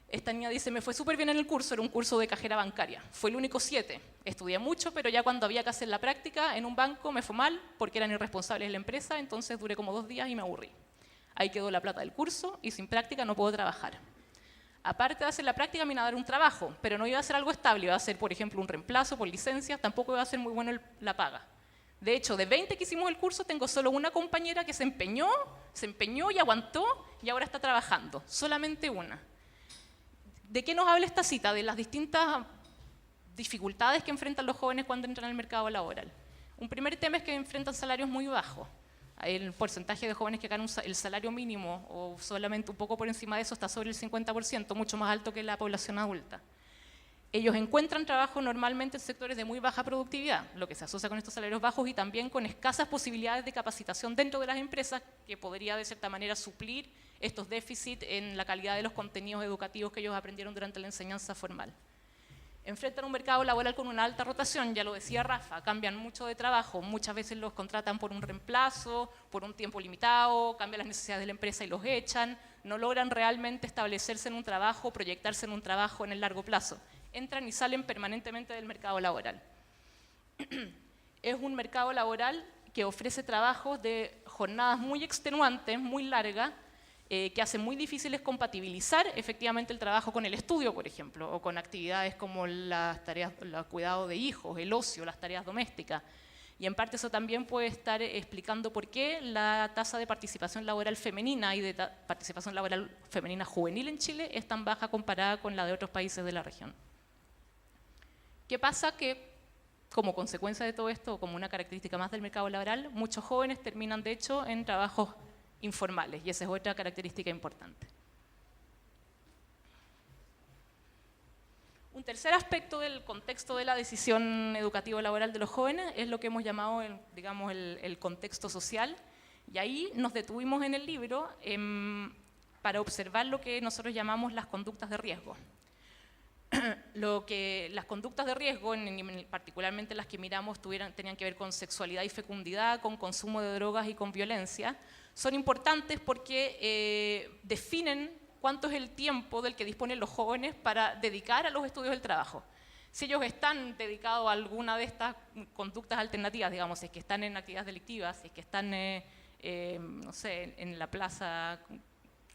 Esta niña dice, me fue súper bien en el curso, era un curso de cajera bancaria. Fue el único 7. Estudié mucho, pero ya cuando había que hacer la práctica en un banco me fue mal porque eran irresponsables de la empresa, entonces duré como 2 días y me aburrí. Ahí quedó la plata del curso y sin práctica no puedo trabajar. Aparte de hacer la práctica, me iba a dar un trabajo, pero no iba a ser algo estable, iba a ser, por ejemplo, un reemplazo por licencias, tampoco iba a ser muy bueno la paga. De hecho, de 20 que hicimos el curso, tengo solo una compañera que se empeñó y aguantó y ahora está trabajando, solamente una. ¿De qué nos habla esta cita? De las distintas dificultades que enfrentan los jóvenes cuando entran al mercado laboral. Un primer tema es que enfrentan salarios muy bajos. El porcentaje de jóvenes que ganan el salario mínimo o solamente un poco por encima de eso está sobre el 50%, mucho más alto que la población adulta. Ellos encuentran trabajo normalmente en sectores de muy baja productividad, lo que se asocia con estos salarios bajos y también con escasas posibilidades de capacitación dentro de las empresas que podría de cierta manera suplir estos déficits en la calidad de los contenidos educativos que ellos aprendieron durante la enseñanza formal. Enfrentan un mercado laboral con una alta rotación, ya lo decía Rafa, cambian mucho de trabajo, muchas veces los contratan por un reemplazo, por un tiempo limitado, cambian las necesidades de la empresa y los echan, no logran realmente establecerse en un trabajo, proyectarse en un trabajo en el largo plazo. Entran y salen permanentemente del mercado laboral. Es un mercado laboral que ofrece trabajos de jornadas muy extenuantes, muy largas, que hacen muy difíciles compatibilizar efectivamente el trabajo con el estudio, por ejemplo, o con actividades como las tareas, el cuidado de hijos, el ocio, las tareas domésticas. Y en parte eso también puede estar explicando por qué la tasa de participación laboral femenina y de participación laboral femenina juvenil en Chile es tan baja comparada con la de otros países de la región. ¿Qué pasa? Que como consecuencia de todo esto, como una característica más del mercado laboral, muchos jóvenes terminan de hecho en trabajos informales, y esa es otra característica importante. Un tercer aspecto del contexto de la decisión educativa laboral de los jóvenes es lo que hemos llamado, digamos, el contexto social, y ahí nos detuvimos en el libro para observar lo que nosotros llamamos las conductas de riesgo. Las conductas de riesgo, particularmente las que miramos, tenían que ver con sexualidad y fecundidad, con consumo de drogas y con violencia, son importantes porque definen cuánto es el tiempo del que disponen los jóvenes para dedicar a los estudios del trabajo. Si ellos están dedicados a alguna de estas conductas alternativas, digamos, si es que están en actividades delictivas, si es que están, no sé, en la plaza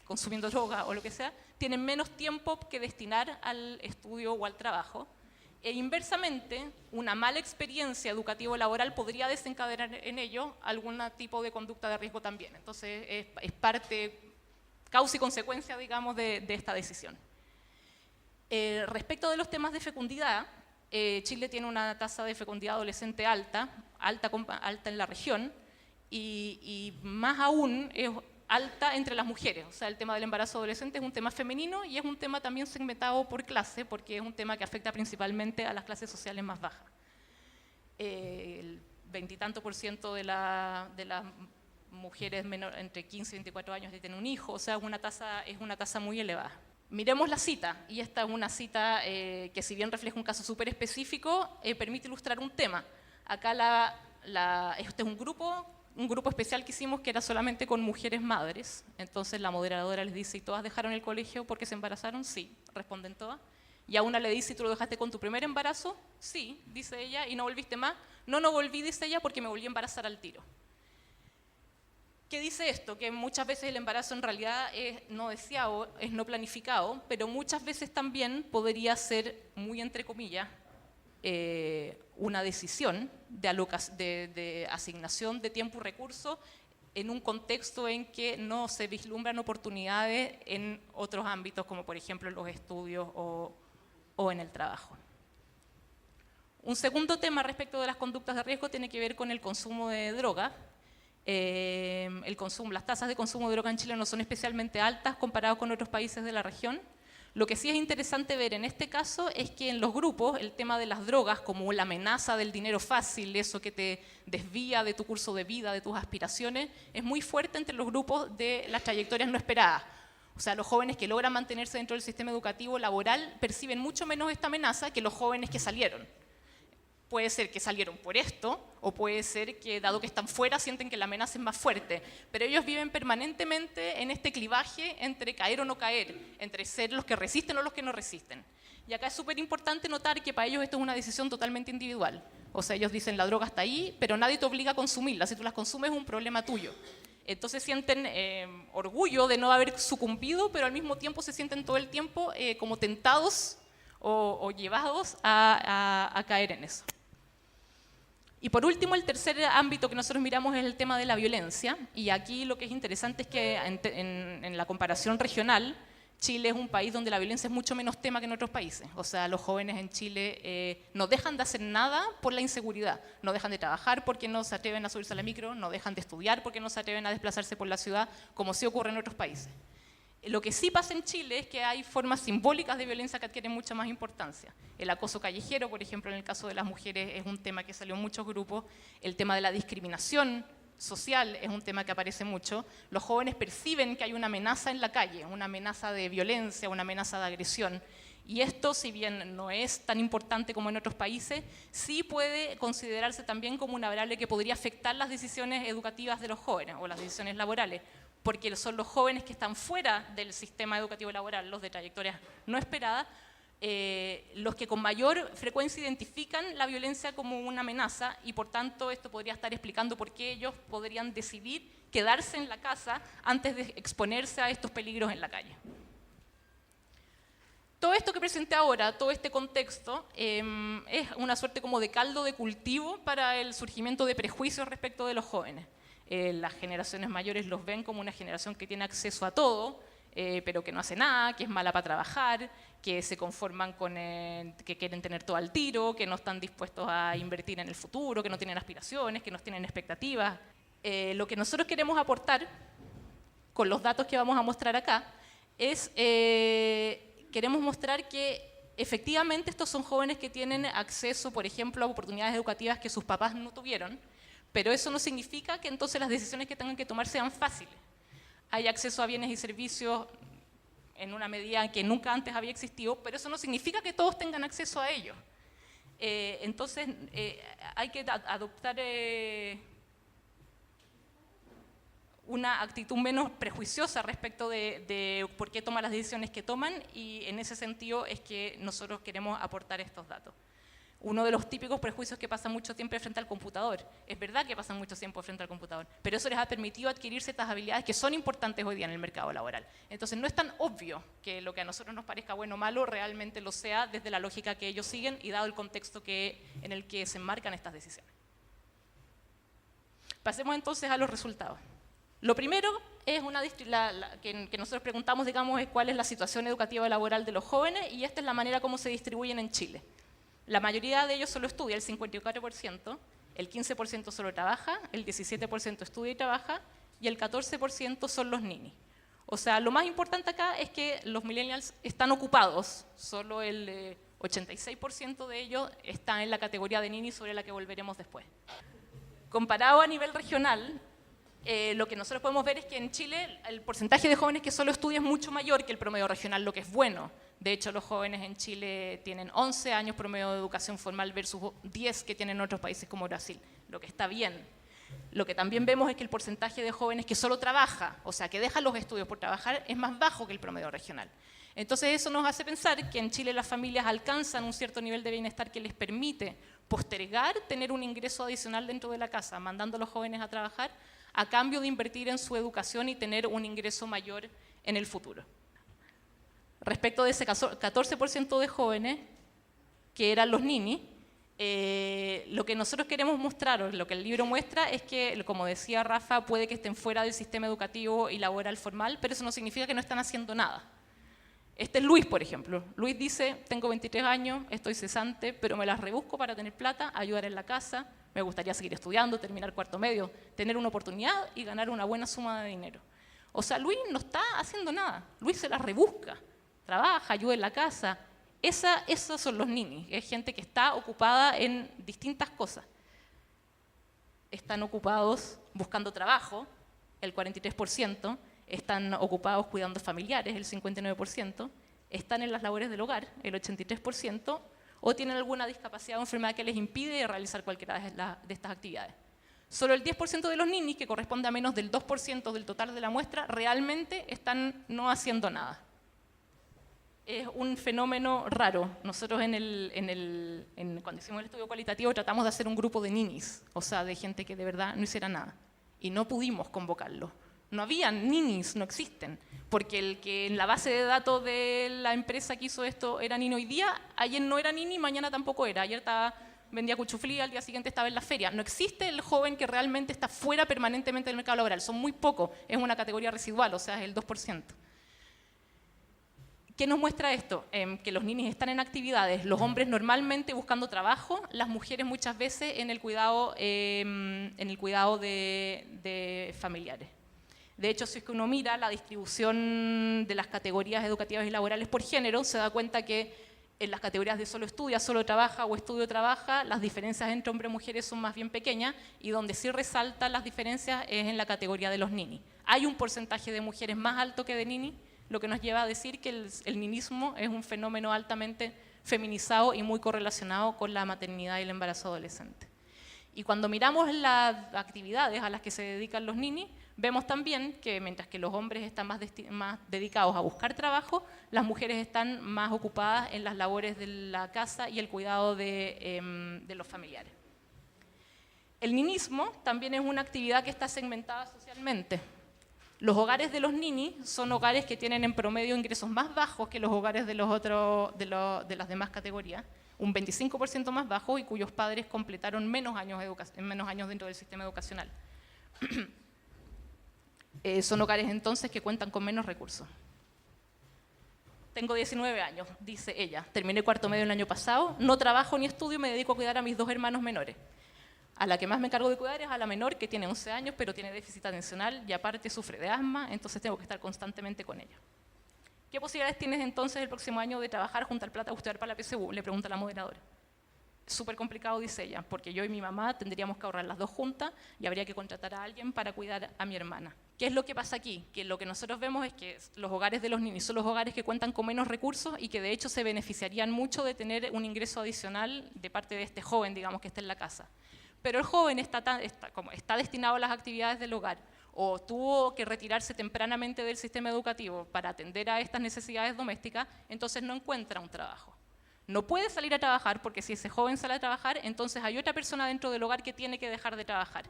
consumiendo droga o lo que sea, tienen menos tiempo que destinar al estudio o al trabajo. E inversamente, una mala experiencia educativo-laboral podría desencadenar en ello algún tipo de conducta de riesgo también. Entonces, es parte, causa y consecuencia, digamos, de esta decisión. Respecto de los temas de fecundidad, Chile tiene una tasa de fecundidad adolescente alta en la región, y más aún es alta entre las mujeres. O sea, el tema del embarazo adolescente es un tema femenino y es un tema también segmentado por clase, porque es un tema que afecta principalmente a las clases sociales más bajas. El 20 y tanto % de las mujeres entre 15 y 24 años que tienen un hijo, o sea, es una tasa muy elevada. Miremos la cita, y esta es una cita que, si bien refleja un caso súper específico, permite ilustrar un tema. Acá este es un grupo especial que hicimos que era solamente con mujeres madres. Entonces la moderadora les dice: ¿y todas dejaron el colegio porque se embarazaron? Sí, responden todas. Y a una le dice: ¿y tú lo dejaste con tu primer embarazo? Sí, dice ella. ¿Y no volviste más? No volví, dice ella, porque me volví a embarazar al tiro. ¿Qué dice esto? Que muchas veces el embarazo en realidad es no deseado, es no planificado, pero muchas veces también podría ser, muy entre comillas, una decisión de asignación de tiempo y recursos en un contexto en que no se vislumbran oportunidades en otros ámbitos, como por ejemplo en los estudios o en el trabajo. Un segundo tema respecto de las conductas de riesgo tiene que ver con el consumo de droga. Las tasas de consumo de droga en Chile no son especialmente altas comparadas con otros países de la región. Lo que sí es interesante ver en este caso es que en los grupos el tema de las drogas, como la amenaza del dinero fácil, eso que te desvía de tu curso de vida, de tus aspiraciones, es muy fuerte entre los grupos de las trayectorias no esperadas. O sea, los jóvenes que logran mantenerse dentro del sistema educativo laboral perciben mucho menos esta amenaza que los jóvenes que salieron. Puede ser que salieron por esto, o puede ser que, dado que están fuera, sienten que la amenaza es más fuerte. Pero ellos viven permanentemente en este clivaje entre caer o no caer, entre ser los que resisten o los que no resisten. Y acá es súper importante notar que para ellos esto es una decisión totalmente individual. O sea, ellos dicen: la droga está ahí, pero nadie te obliga a consumirla. Si tú las consumes es un problema tuyo. Entonces sienten orgullo de no haber sucumbido, pero al mismo tiempo se sienten todo el tiempo como tentados o llevados a caer en eso. Y por último, el tercer ámbito que nosotros miramos es el tema de la violencia, y aquí lo que es interesante es que en la comparación regional, Chile es un país donde la violencia es mucho menos tema que en otros países. O sea, los jóvenes en Chile no dejan de hacer nada por la inseguridad, no dejan de trabajar porque no se atreven a subirse a la micro, no dejan de estudiar porque no se atreven a desplazarse por la ciudad, como sí ocurre en otros países. Lo que sí pasa en Chile es que hay formas simbólicas de violencia que adquieren mucha más importancia. El acoso callejero, por ejemplo, en el caso de las mujeres, es un tema que salió en muchos grupos. El tema de la discriminación social es un tema que aparece mucho. Los jóvenes perciben que hay una amenaza en la calle, una amenaza de violencia, una amenaza de agresión. Y esto, si bien no es tan importante como en otros países, sí puede considerarse también como una variable que podría afectar las decisiones educativas de los jóvenes o las decisiones laborales, porque son los jóvenes que están fuera del sistema educativo laboral, los de trayectorias no esperadas, los que con mayor frecuencia identifican la violencia como una amenaza, y por tanto esto podría estar explicando por qué ellos podrían decidir quedarse en la casa antes de exponerse a estos peligros en la calle. Todo esto que presenté ahora, todo este contexto, es una suerte como de caldo de cultivo para el surgimiento de prejuicios respecto de los jóvenes. Las generaciones mayores los ven como una generación que tiene acceso a todo, pero que no hace nada, que es mala para trabajar, que se conforman con que quieren tener todo al tiro, que no están dispuestos a invertir en el futuro, que no tienen aspiraciones, que no tienen expectativas. Lo que nosotros queremos aportar con los datos que vamos a mostrar acá es, queremos mostrar que efectivamente estos son jóvenes que tienen acceso, por ejemplo, a oportunidades educativas que sus papás no tuvieron, pero eso no significa que entonces las decisiones que tengan que tomar sean fáciles. Hay acceso a bienes y servicios en una medida que nunca antes había existido, pero eso no significa que todos tengan acceso a ellos. Entonces, hay que adoptar una actitud menos prejuiciosa respecto de por qué toman las decisiones que toman, y en ese sentido es que nosotros queremos aportar estos datos. Uno de los típicos prejuicios que pasa mucho tiempo frente al computador. Es verdad que pasan mucho tiempo frente al computador, pero eso les ha permitido adquirir ciertas habilidades que son importantes hoy día en el mercado laboral. Entonces no es tan obvio que lo que a nosotros nos parezca bueno o malo realmente lo sea desde la lógica que ellos siguen y dado el contexto en el que se enmarcan estas decisiones. Pasemos entonces a los resultados. Lo primero es que nosotros preguntamos, digamos, es cuál es la situación educativa y laboral de los jóvenes, y esta es la manera como se distribuyen en Chile. La mayoría de ellos solo estudia, el 54%, el 15% solo trabaja, el 17% estudia y trabaja, y el 14% son los ninis. O sea, lo más importante acá es que los millennials están ocupados, solo el 86% de ellos está en la categoría de ninis, sobre la que volveremos después. Comparado a nivel regional, lo que nosotros podemos ver es que en Chile el porcentaje de jóvenes que solo estudian es mucho mayor que el promedio regional, lo que es bueno. De hecho, los jóvenes en Chile tienen 11 años promedio de educación formal versus 10 que tienen otros países como Brasil, lo que está bien. Lo que también vemos es que el porcentaje de jóvenes que solo trabaja, o sea, que dejan los estudios por trabajar, es más bajo que el promedio regional. Entonces eso nos hace pensar que en Chile las familias alcanzan un cierto nivel de bienestar que les permite postergar tener un ingreso adicional dentro de la casa, mandando a los jóvenes a trabajar, a cambio de invertir en su educación y tener un ingreso mayor en el futuro. Respecto de ese 14% de jóvenes, que eran los ninis, lo que nosotros queremos mostrar, o lo que el libro muestra, es que, como decía Rafa, puede que estén fuera del sistema educativo y laboral formal, pero eso no significa que no están haciendo nada. Este es Luis, por ejemplo. Luis dice, tengo 23 años, estoy cesante, pero me las rebusco para tener plata, ayudar en la casa, me gustaría seguir estudiando, terminar cuarto medio, tener una oportunidad y ganar una buena suma de dinero. O sea, Luis no está haciendo nada, Luis se las rebusca, trabaja, ayuda en la casa. Esos son los ninis, es gente que está ocupada en distintas cosas. Están ocupados buscando trabajo, el 43%, están ocupados cuidando familiares, el 59%, están en las labores del hogar, el 83%, o tienen alguna discapacidad o enfermedad que les impide realizar cualquiera de estas actividades. Solo el 10% de los ninis, que corresponde a menos del 2% del total de la muestra, realmente están no haciendo nada. Es un fenómeno raro. Nosotros cuando hicimos el estudio cualitativo tratamos de hacer un grupo de ninis, o sea, de gente que de verdad no hiciera nada, y no pudimos convocarlo. No habían ninis, no existen, porque el que en la base de datos de la empresa que hizo esto era nini hoy día, ayer no era nini, mañana tampoco era, ayer vendía cuchuflí, al día siguiente estaba en la feria. No existe el joven que realmente está fuera permanentemente del mercado laboral, son muy pocos, es una categoría residual, o sea, es el 2%. ¿Qué nos muestra esto? Que los ninis están en actividades, los hombres normalmente buscando trabajo, las mujeres muchas veces en el cuidado de familiares. De hecho, si es que uno mira la distribución de las categorías educativas y laborales por género, se da cuenta que en las categorías de solo estudia, solo trabaja o estudio trabaja, las diferencias entre hombres y mujeres son más bien pequeñas, y donde sí resaltan las diferencias es en la categoría de los ninis. Hay un porcentaje de mujeres más alto que de ninis, lo que nos lleva a decir que el ninismo es un fenómeno altamente feminizado y muy correlacionado con la maternidad y el embarazo adolescente. Y cuando miramos las actividades a las que se dedican los ninis, vemos también que mientras que los hombres están más dedicados a buscar trabajo, las mujeres están más ocupadas en las labores de la casa y el cuidado de los familiares. El ninismo también es una actividad que está segmentada socialmente. Los hogares de los ninis son hogares que tienen en promedio ingresos más bajos que los hogares de de las demás categorías, un 25% más bajo, y cuyos padres completaron menos años dentro del sistema educacional. Son hogares entonces que cuentan con menos recursos. Tengo 19 años, dice ella. Terminé cuarto medio el año pasado, no trabajo ni estudio, me dedico a cuidar a mis 2 hermanos menores. A la que más me encargo de cuidar es a la menor, que tiene 11 años, pero tiene déficit atencional y aparte sufre de asma, entonces tengo que estar constantemente con ella. ¿Qué posibilidades tienes entonces el próximo año de trabajar, juntar plata, estudiar para la PSU? Le pregunta la moderadora. Es súper complicado, dice ella, porque yo y mi mamá tendríamos que ahorrar las 2 juntas y habría que contratar a alguien para cuidar a mi hermana. ¿Qué es lo que pasa aquí? Que lo que nosotros vemos es que los hogares de los ninis son los hogares que cuentan con menos recursos y que de hecho se beneficiarían mucho de tener un ingreso adicional de parte de este joven, digamos, que está en la casa. Pero el joven está destinado a las actividades del hogar o tuvo que retirarse tempranamente del sistema educativo para atender a estas necesidades domésticas, entonces no encuentra un trabajo. No puede salir a trabajar porque si ese joven sale a trabajar, entonces hay otra persona dentro del hogar que tiene que dejar de trabajar.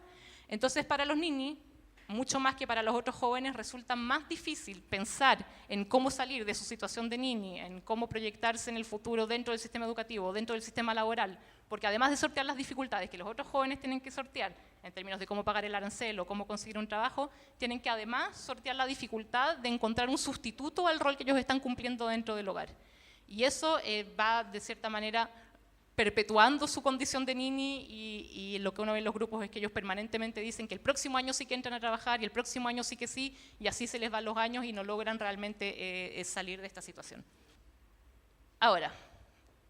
Entonces para los ninis, mucho más que para los otros jóvenes, resulta más difícil pensar en cómo salir de su situación de nini, en cómo proyectarse en el futuro dentro del sistema educativo, dentro del sistema laboral, porque además de sortear las dificultades que los otros jóvenes tienen que sortear, en términos de cómo pagar el arancel o cómo conseguir un trabajo, tienen que además sortear la dificultad de encontrar un sustituto al rol que ellos están cumpliendo dentro del hogar. Y eso va, de cierta manera, perpetuando su condición de nini y lo que uno ve en los grupos es que ellos permanentemente dicen que el próximo año sí que entran a trabajar y el próximo año sí que sí, y así se les van los años y no logran realmente salir de esta situación. Ahora,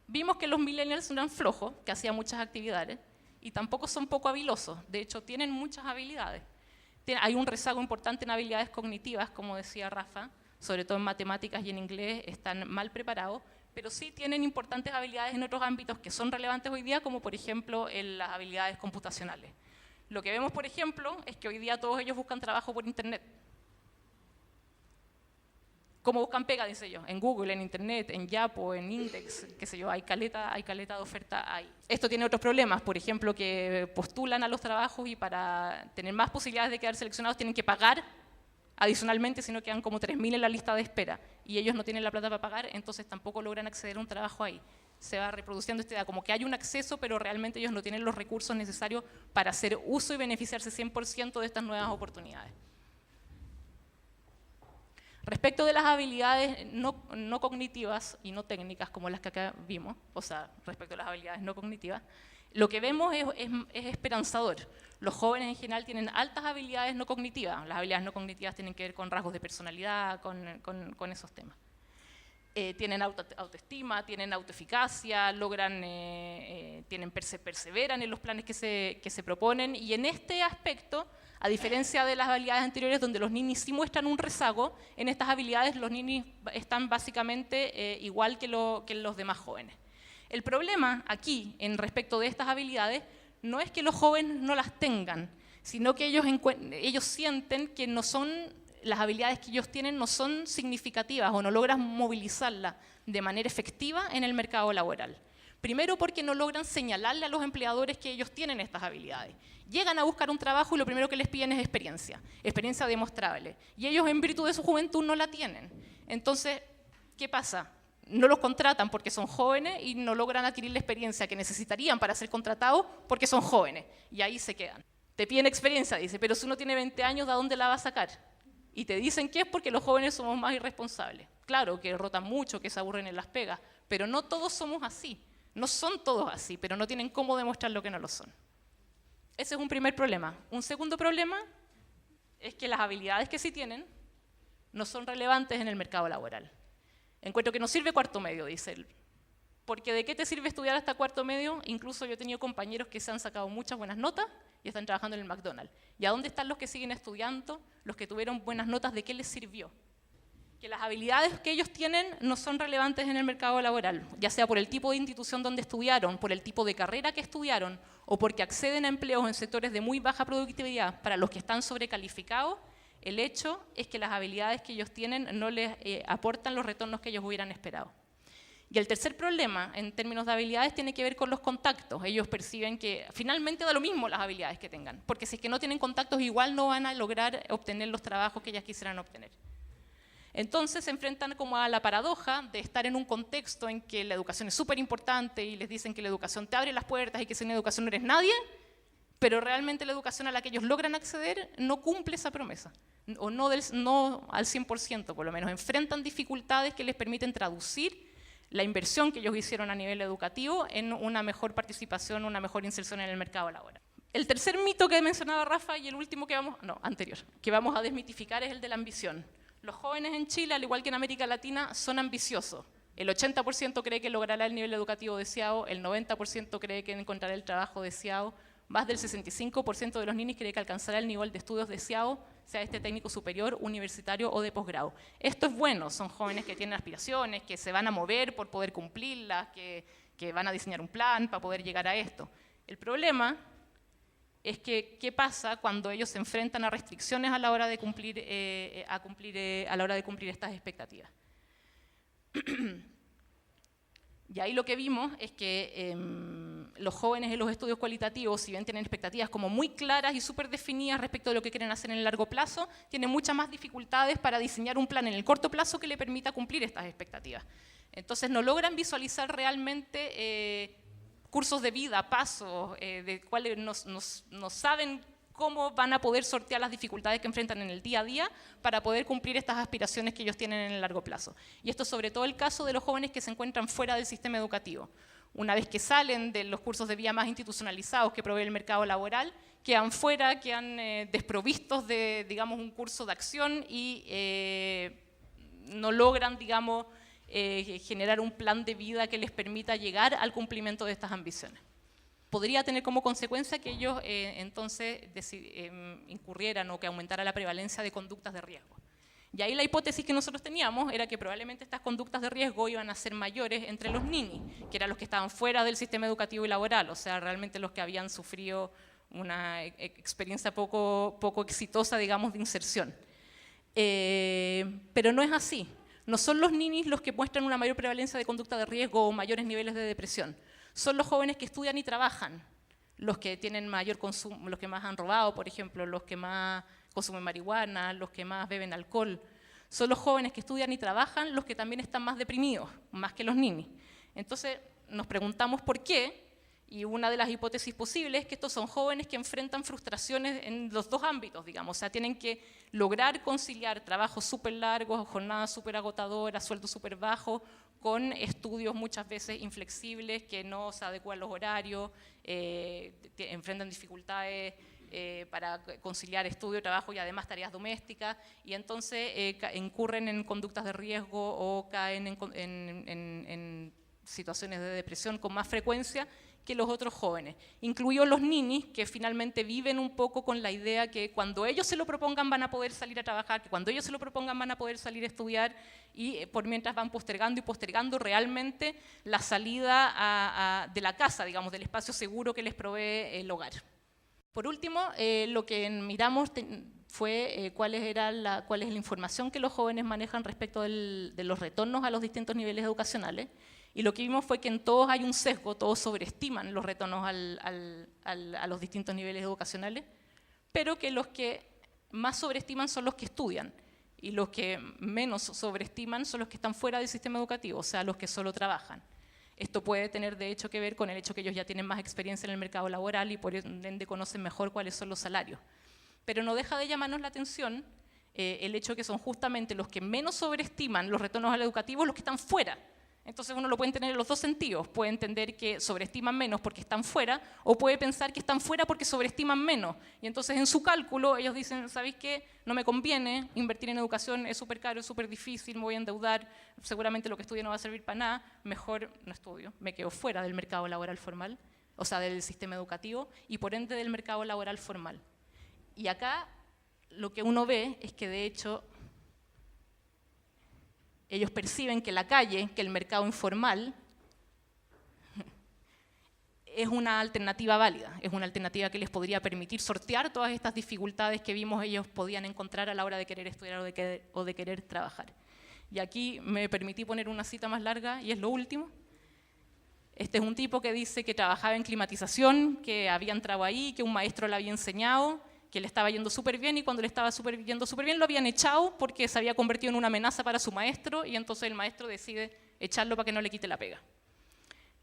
vimos que los millennials eran flojos, que hacían muchas actividades, y tampoco son poco habilosos, de hecho tienen muchas habilidades. Hay un rezago importante en habilidades cognitivas, como decía Rafa, sobre todo en matemáticas y en inglés están mal preparados, pero sí tienen importantes habilidades en otros ámbitos que son relevantes hoy día, como por ejemplo en las habilidades computacionales. Lo que vemos, por ejemplo, es que hoy día todos ellos buscan trabajo por Internet. ¿Cómo buscan pega? Dice yo, en Google, en Internet, en Yapo, en Index, qué sé yo, hay caleta de oferta ahí. Esto tiene otros problemas, por ejemplo, que postulan a los trabajos y para tener más posibilidades de quedar seleccionados tienen que pagar adicionalmente, si no quedan como 3.000 en la lista de espera y ellos no tienen la plata para pagar, entonces tampoco logran acceder a un trabajo ahí. Se va reproduciendo esta idea, como que hay un acceso, pero realmente ellos no tienen los recursos necesarios para hacer uso y beneficiarse 100% de estas nuevas oportunidades. Respecto de las habilidades no cognitivas y no técnicas, como las que acá vimos, o sea, respecto a las habilidades no cognitivas, lo que vemos es esperanzador. Los jóvenes en general tienen altas habilidades no cognitivas. Las habilidades no cognitivas tienen que ver con rasgos de personalidad, con esos temas. Tienen autoestima, tienen autoeficacia, perseveran en los planes que se proponen, y en este aspecto, a diferencia de las habilidades anteriores donde los ninis sí muestran un rezago, en estas habilidades los ninis están básicamente igual que los demás jóvenes. El problema aquí, en respecto de estas habilidades, no es que los jóvenes no las tengan, sino que ellos sienten que las habilidades que ellos tienen no son significativas o no logran movilizarlas de manera efectiva en el mercado laboral. Primero porque no logran señalarle a los empleadores que ellos tienen estas habilidades. Llegan a buscar un trabajo y lo primero que les piden es experiencia demostrable. Y ellos en virtud de su juventud no la tienen. Entonces, ¿qué pasa? No los contratan porque son jóvenes y no logran adquirir la experiencia que necesitarían para ser contratados porque son jóvenes. Y ahí se quedan. Te piden experiencia, dice, pero si uno tiene 20 años, ¿de dónde la va a sacar? Y te dicen que es porque los jóvenes somos más irresponsables. Claro, que rotan mucho, que se aburren en las pegas, pero no todos somos así. No son todos así, pero no tienen cómo demostrar lo que no lo son. Ese es un primer problema. Un segundo problema es que las habilidades que sí tienen no son relevantes en el mercado laboral. Encuentro que no sirve cuarto medio, dice él. Porque ¿de qué te sirve estudiar hasta cuarto medio? Incluso yo he tenido compañeros que se han sacado muchas buenas notas y están trabajando en el McDonald's. ¿Y a dónde están los que siguen estudiando? Los que tuvieron buenas notas, ¿de qué les sirvió? Que las habilidades que ellos tienen no son relevantes en el mercado laboral, ya sea por el tipo de institución donde estudiaron, por el tipo de carrera que estudiaron, o porque acceden a empleos en sectores de muy baja productividad para los que están sobrecalificados. El hecho es que las habilidades que ellos tienen no les aportan los retornos que ellos hubieran esperado. Y el tercer problema, en términos de habilidades, tiene que ver con los contactos. Ellos perciben que finalmente da lo mismo las habilidades que tengan, porque si es que no tienen contactos, igual no van a lograr obtener los trabajos que ellas quisieran obtener. Entonces se enfrentan como a la paradoja de estar en un contexto en que la educación es súper importante y les dicen que la educación te abre las puertas y que sin educación no eres nadie, pero realmente la educación a la que ellos logran acceder no cumple esa promesa, o no al 100% por lo menos. Enfrentan dificultades que les permiten traducir la inversión que ellos hicieron a nivel educativo en una mejor participación, una mejor inserción en el mercado laboral. El tercer mito que mencionaba Rafa y el último que vamos a desmitificar es el de la ambición. Los jóvenes en Chile, al igual que en América Latina, son ambiciosos. El 80% cree que logrará el nivel educativo deseado, el 90% cree que encontrará el trabajo deseado, más del 65% de los ninis cree que alcanzará el nivel de estudios deseado, sea este técnico superior, universitario o de posgrado. Esto es bueno, son jóvenes que tienen aspiraciones, que se van a mover por poder cumplirlas, que van a diseñar un plan para poder llegar a esto. El problema es que, ¿qué pasa cuando ellos se enfrentan a restricciones a la hora de cumplir, a la hora de cumplir estas expectativas? Y ahí lo que vimos es que los jóvenes en los estudios cualitativos, si bien tienen expectativas como muy claras y súper definidas respecto de lo que quieren hacer en el largo plazo, tienen muchas más dificultades para diseñar un plan en el corto plazo que le permita cumplir estas expectativas. Entonces no logran visualizar realmente cursos de vida, pasos, de cuáles no saben cómo van a poder sortear las dificultades que enfrentan en el día a día para poder cumplir estas aspiraciones que ellos tienen en el largo plazo. Y esto es sobre todo el caso de los jóvenes que se encuentran fuera del sistema educativo. Una vez que salen de los cursos de vida más institucionalizados que provee el mercado laboral, quedan fuera, quedan desprovistos de, digamos, un curso de acción y no logran, digamos, generar un plan de vida que les permita llegar al cumplimiento de estas ambiciones. Podría tener como consecuencia que ellos entonces incurrieran o que aumentara la prevalencia de conductas de riesgo. Y ahí la hipótesis que nosotros teníamos era que probablemente estas conductas de riesgo iban a ser mayores entre los ninis, que eran los que estaban fuera del sistema educativo y laboral, o sea, realmente los que habían sufrido una experiencia poco exitosa, digamos, de inserción. Pero no es así. No son los ninis los que muestran una mayor prevalencia de conducta de riesgo o mayores niveles de depresión. Son los jóvenes que estudian y trabajan, los que tienen mayor consumo, los que más han robado, por ejemplo, los que más consumen marihuana, los que más beben alcohol. Son los jóvenes que estudian y trabajan los que también están más deprimidos, más que los ninis. Entonces nos preguntamos por qué, y una de las hipótesis posibles es que estos son jóvenes que enfrentan frustraciones en los dos ámbitos, digamos, o sea, tienen que lograr conciliar trabajos súper largos, jornadas súper agotadoras, sueldos súper bajos, con estudios muchas veces inflexibles que no se adecuan los horarios, enfrentan dificultades para conciliar estudio, trabajo y además tareas domésticas, y entonces incurren en conductas de riesgo o caen en situaciones de depresión con más frecuencia que los otros jóvenes, incluidos los ninis, que finalmente viven un poco con la idea que cuando ellos se lo propongan van a poder salir a trabajar, que cuando ellos se lo propongan van a poder salir a estudiar, y por mientras van postergando y postergando realmente la salida de la casa, digamos, del espacio seguro que les provee el hogar. Por último, lo que miramos fue cuál es la información que los jóvenes manejan respecto de los retornos a los distintos niveles educacionales. Y lo que vimos fue que en todos hay un sesgo, todos sobreestiman los retornos a los distintos niveles educacionales, pero que los que más sobreestiman son los que estudian, y los que menos sobreestiman son los que están fuera del sistema educativo, o sea, los que solo trabajan. Esto puede tener, de hecho, que ver con el hecho que ellos ya tienen más experiencia en el mercado laboral y por ende conocen mejor cuáles son los salarios. Pero no deja de llamarnos la atención el hecho que son justamente los que menos sobreestiman los retornos al educativo los que están fuera. Entonces uno lo puede entender en los dos sentidos, puede entender que sobreestiman menos porque están fuera, o puede pensar que están fuera porque sobreestiman menos. Y entonces en su cálculo ellos dicen, ¿sabéis qué? No me conviene invertir en educación, es súper caro, es súper difícil, me voy a endeudar, seguramente lo que estudio no va a servir para nada, mejor no estudio, me quedo fuera del mercado laboral formal, o sea, del sistema educativo, y por ende del mercado laboral formal. Y acá lo que uno ve es que de hecho ellos perciben que la calle, que el mercado informal, es una alternativa válida, es una alternativa que les podría permitir sortear todas estas dificultades que vimos ellos podían encontrar a la hora de querer estudiar o de querer trabajar. Y aquí me permití poner una cita más larga y es lo último. Este es un tipo que dice que trabajaba en climatización, que había entrado ahí, que un maestro le había enseñado, que le estaba yendo súper bien y cuando le estaba yendo súper bien lo habían echado porque se había convertido en una amenaza para su maestro y entonces el maestro decide echarlo para que no le quite la pega.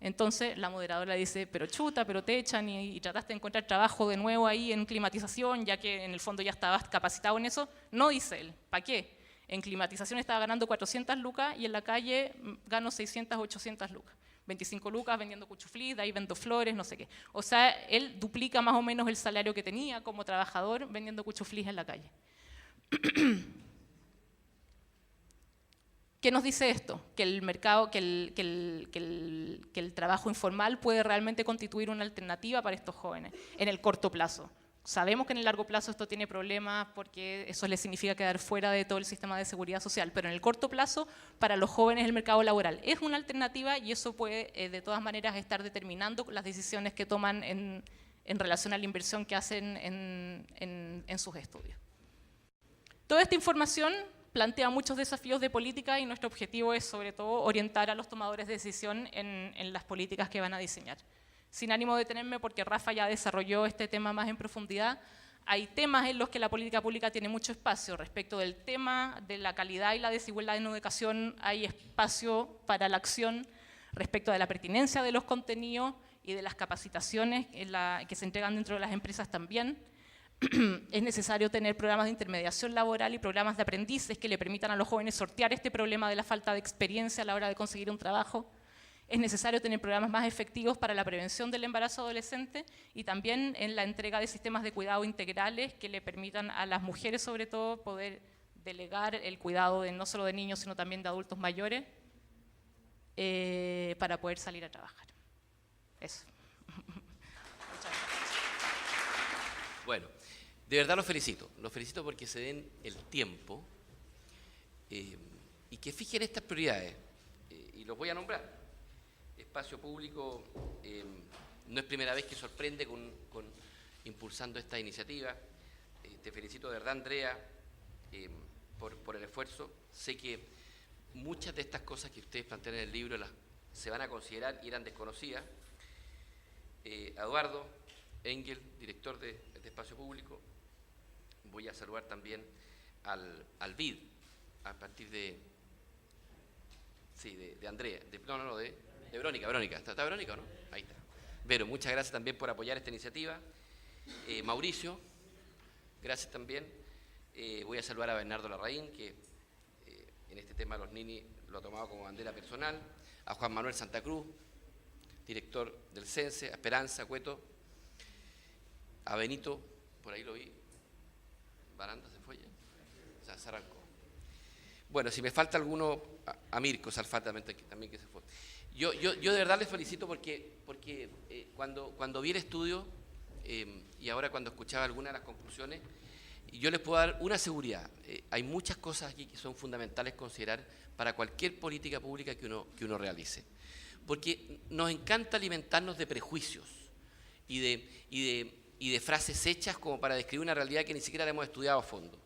Entonces la moderadora dice, pero chuta, pero te echan y trataste de encontrar trabajo de nuevo ahí en climatización, ya que en el fondo ya estabas capacitado en eso. No, dice él, ¿para qué? En climatización estaba ganando 400 lucas y en la calle gano 600, 800 lucas. 25 lucas vendiendo cuchuflis, de ahí vendo flores, no sé qué. O sea, él duplica más o menos el salario que tenía como trabajador vendiendo cuchuflis en la calle. ¿Qué nos dice esto? Que el mercado, que el trabajo informal puede realmente constituir una alternativa para estos jóvenes en el corto plazo. Sabemos que en el largo plazo esto tiene problemas porque eso les significa quedar fuera de todo el sistema de seguridad social, pero en el corto plazo, para los jóvenes el mercado laboral es una alternativa y eso puede de todas maneras estar determinando las decisiones que toman en relación a la inversión que hacen en sus estudios. Toda esta información plantea muchos desafíos de política y nuestro objetivo es sobre todo orientar a los tomadores de decisión en las políticas que van a diseñar. Sin ánimo de detenerme porque Rafa ya desarrolló este tema más en profundidad, hay temas en los que la política pública tiene mucho espacio. Respecto del tema de la calidad y la desigualdad en educación, hay espacio para la acción. Respecto de la pertinencia de los contenidos y de las capacitaciones que se entregan dentro de las empresas también, es necesario tener programas de intermediación laboral y programas de aprendices que le permitan a los jóvenes sortear este problema de la falta de experiencia a la hora de conseguir un trabajo. Es necesario tener programas más efectivos para la prevención del embarazo adolescente y también en la entrega de sistemas de cuidado integrales que le permitan a las mujeres, sobre todo, poder delegar el cuidado de, no solo de niños, sino también de adultos mayores, para poder salir a trabajar. Eso. Muchas gracias. Bueno, de verdad los felicito porque se den el tiempo y que fijen estas prioridades, y los voy a nombrar. Espacio Público no es primera vez que sorprende impulsando esta iniciativa. Te felicito de verdad, Andrea, por el esfuerzo. Sé que muchas de estas cosas que ustedes plantean en el libro se van a considerar y eran desconocidas. Eduardo Engel, director de Espacio Público. Voy a saludar también al BID, a partir de Andrea, de Verónica. ¿Está Verónica o no? Ahí está. Vero, muchas gracias también por apoyar esta iniciativa. Mauricio, gracias también. Voy a saludar a Bernardo Larraín, que en este tema de los ninis lo ha tomado como bandera personal. A Juan Manuel Santa Cruz, director del CENSE. A Esperanza Cueto. A Benito, por ahí lo vi. Baranda se fue ya. O sea, se arrancó. Bueno, si me falta alguno, a Mirko Salfate también que se fue. Yo de verdad les felicito porque cuando vi el estudio y ahora cuando escuchaba algunas de las conclusiones, yo les puedo dar una seguridad. Hay muchas cosas aquí que son fundamentales considerar para cualquier política pública que uno realice. Porque nos encanta alimentarnos de prejuicios y de frases hechas como para describir una realidad que ni siquiera hemos estudiado a fondo.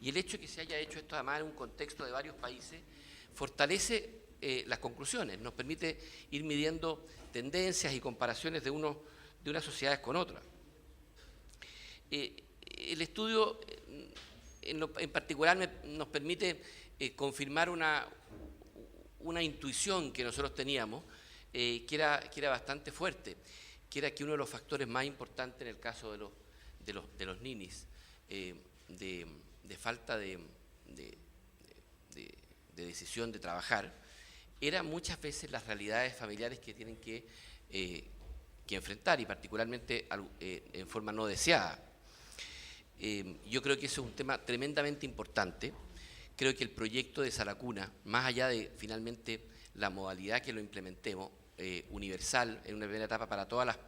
Y el hecho de que se haya hecho esto además en un contexto de varios países fortalece las conclusiones, nos permite ir midiendo tendencias y comparaciones de unas sociedades con otras. El estudio en particular nos permite confirmar una intuición que nosotros teníamos, que era bastante fuerte, que era que uno de los factores más importantes en el caso de los ninis, de falta de decisión de trabajar, era muchas veces las realidades familiares que tienen que enfrentar, y particularmente en forma no deseada. Yo creo que eso es un tema tremendamente importante. Creo que el proyecto de Sala Cuna, más allá de finalmente la modalidad que lo implementemos, universal en una primera etapa para todas las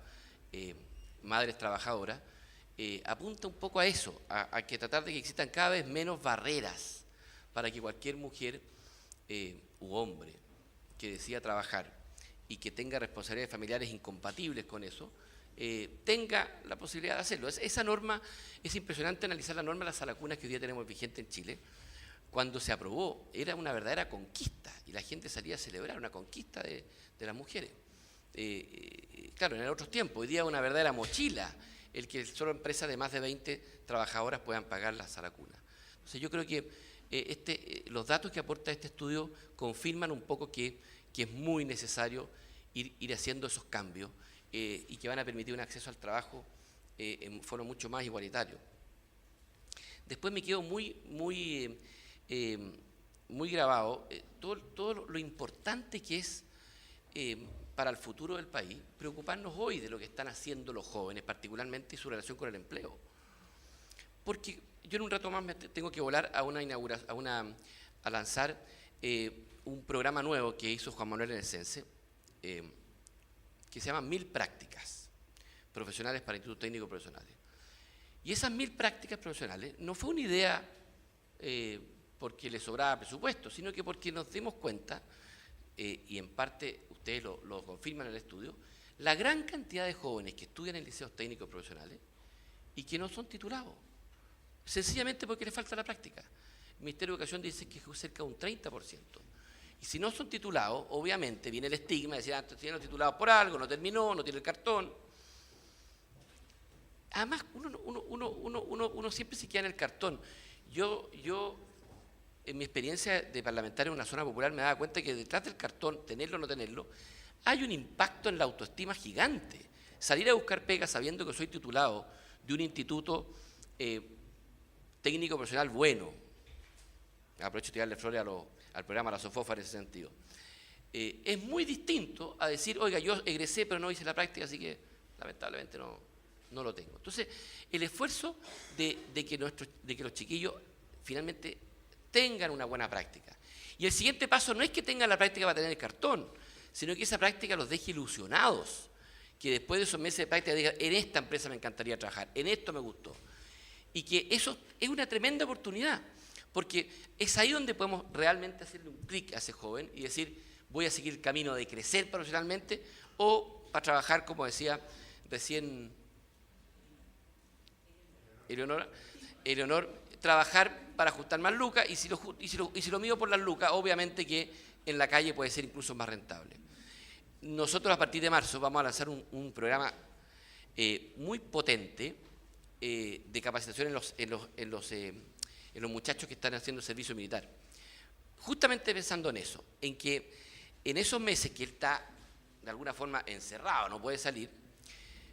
madres trabajadoras, apunta un poco a eso, a que tratar de que existan cada vez menos barreras para que cualquier mujer u hombre que decida trabajar y que tenga responsabilidades familiares incompatibles con eso, tenga la posibilidad de hacerlo. Esa norma, es impresionante analizar la norma de las Sala Cunas que hoy día tenemos vigente en Chile, cuando se aprobó, era una verdadera conquista y la gente salía a celebrar una conquista de las mujeres. Claro, en otros tiempos, hoy día es una verdadera mochila el que solo empresas de más de 20 trabajadoras puedan pagar la sala cuna. Entonces yo creo que los datos que aporta este estudio confirman un poco que es muy necesario ir haciendo esos cambios y que van a permitir un acceso al trabajo en forma mucho más igualitario. Después me quedo muy grabado todo lo importante que es para el futuro del país preocuparnos hoy de lo que están haciendo los jóvenes, particularmente y su relación con el empleo. Porque yo en un rato más me tengo que volar a lanzar un programa nuevo que hizo Juan Manuel Enesense, que se llama 1000 prácticas profesionales para institutos técnicos profesionales. Y esas 1000 prácticas profesionales no fue una idea porque le sobraba presupuesto, sino que porque nos dimos cuenta, y en parte ustedes lo confirman en el estudio, la gran cantidad de jóvenes que estudian en liceos técnicos profesionales y que no son titulados, sencillamente porque les falta la práctica. El Ministerio de Educación dice que es cerca de un 30%. Y si no son titulados, obviamente viene el estigma de decir, si no titulados por algo, no terminó, no tiene el cartón. Además, uno siempre se queda en el cartón. Yo en mi experiencia de parlamentario en una zona popular me daba cuenta que detrás del cartón, tenerlo o no tenerlo, hay un impacto en la autoestima gigante. Salir a buscar pega sabiendo que soy titulado de un instituto técnico profesional bueno. Aprovecho de tirarle flores al programa La Sofofa en ese sentido. Es muy distinto a decir, oiga, yo egresé pero no hice la práctica, así que lamentablemente no lo tengo. Entonces, el esfuerzo de que los chiquillos finalmente tengan una buena práctica. Y el siguiente paso no es que tengan la práctica para tener el cartón, sino que esa práctica los deje ilusionados, que después de esos meses de práctica digan, en esta empresa me encantaría trabajar, en esto me gustó. Y que eso es una tremenda oportunidad, porque es ahí donde podemos realmente hacerle un clic a ese joven y decir, voy a seguir el camino de crecer profesionalmente o para trabajar, como decía recién Eleonor, trabajar para ajustar más lucas y si lo mido por las lucas, obviamente que en la calle puede ser incluso más rentable. Nosotros a partir de marzo vamos a lanzar un programa muy potente de capacitación en los muchachos que están haciendo servicio militar. Justamente pensando en eso, en que en esos meses que él está de alguna forma encerrado, no puede salir,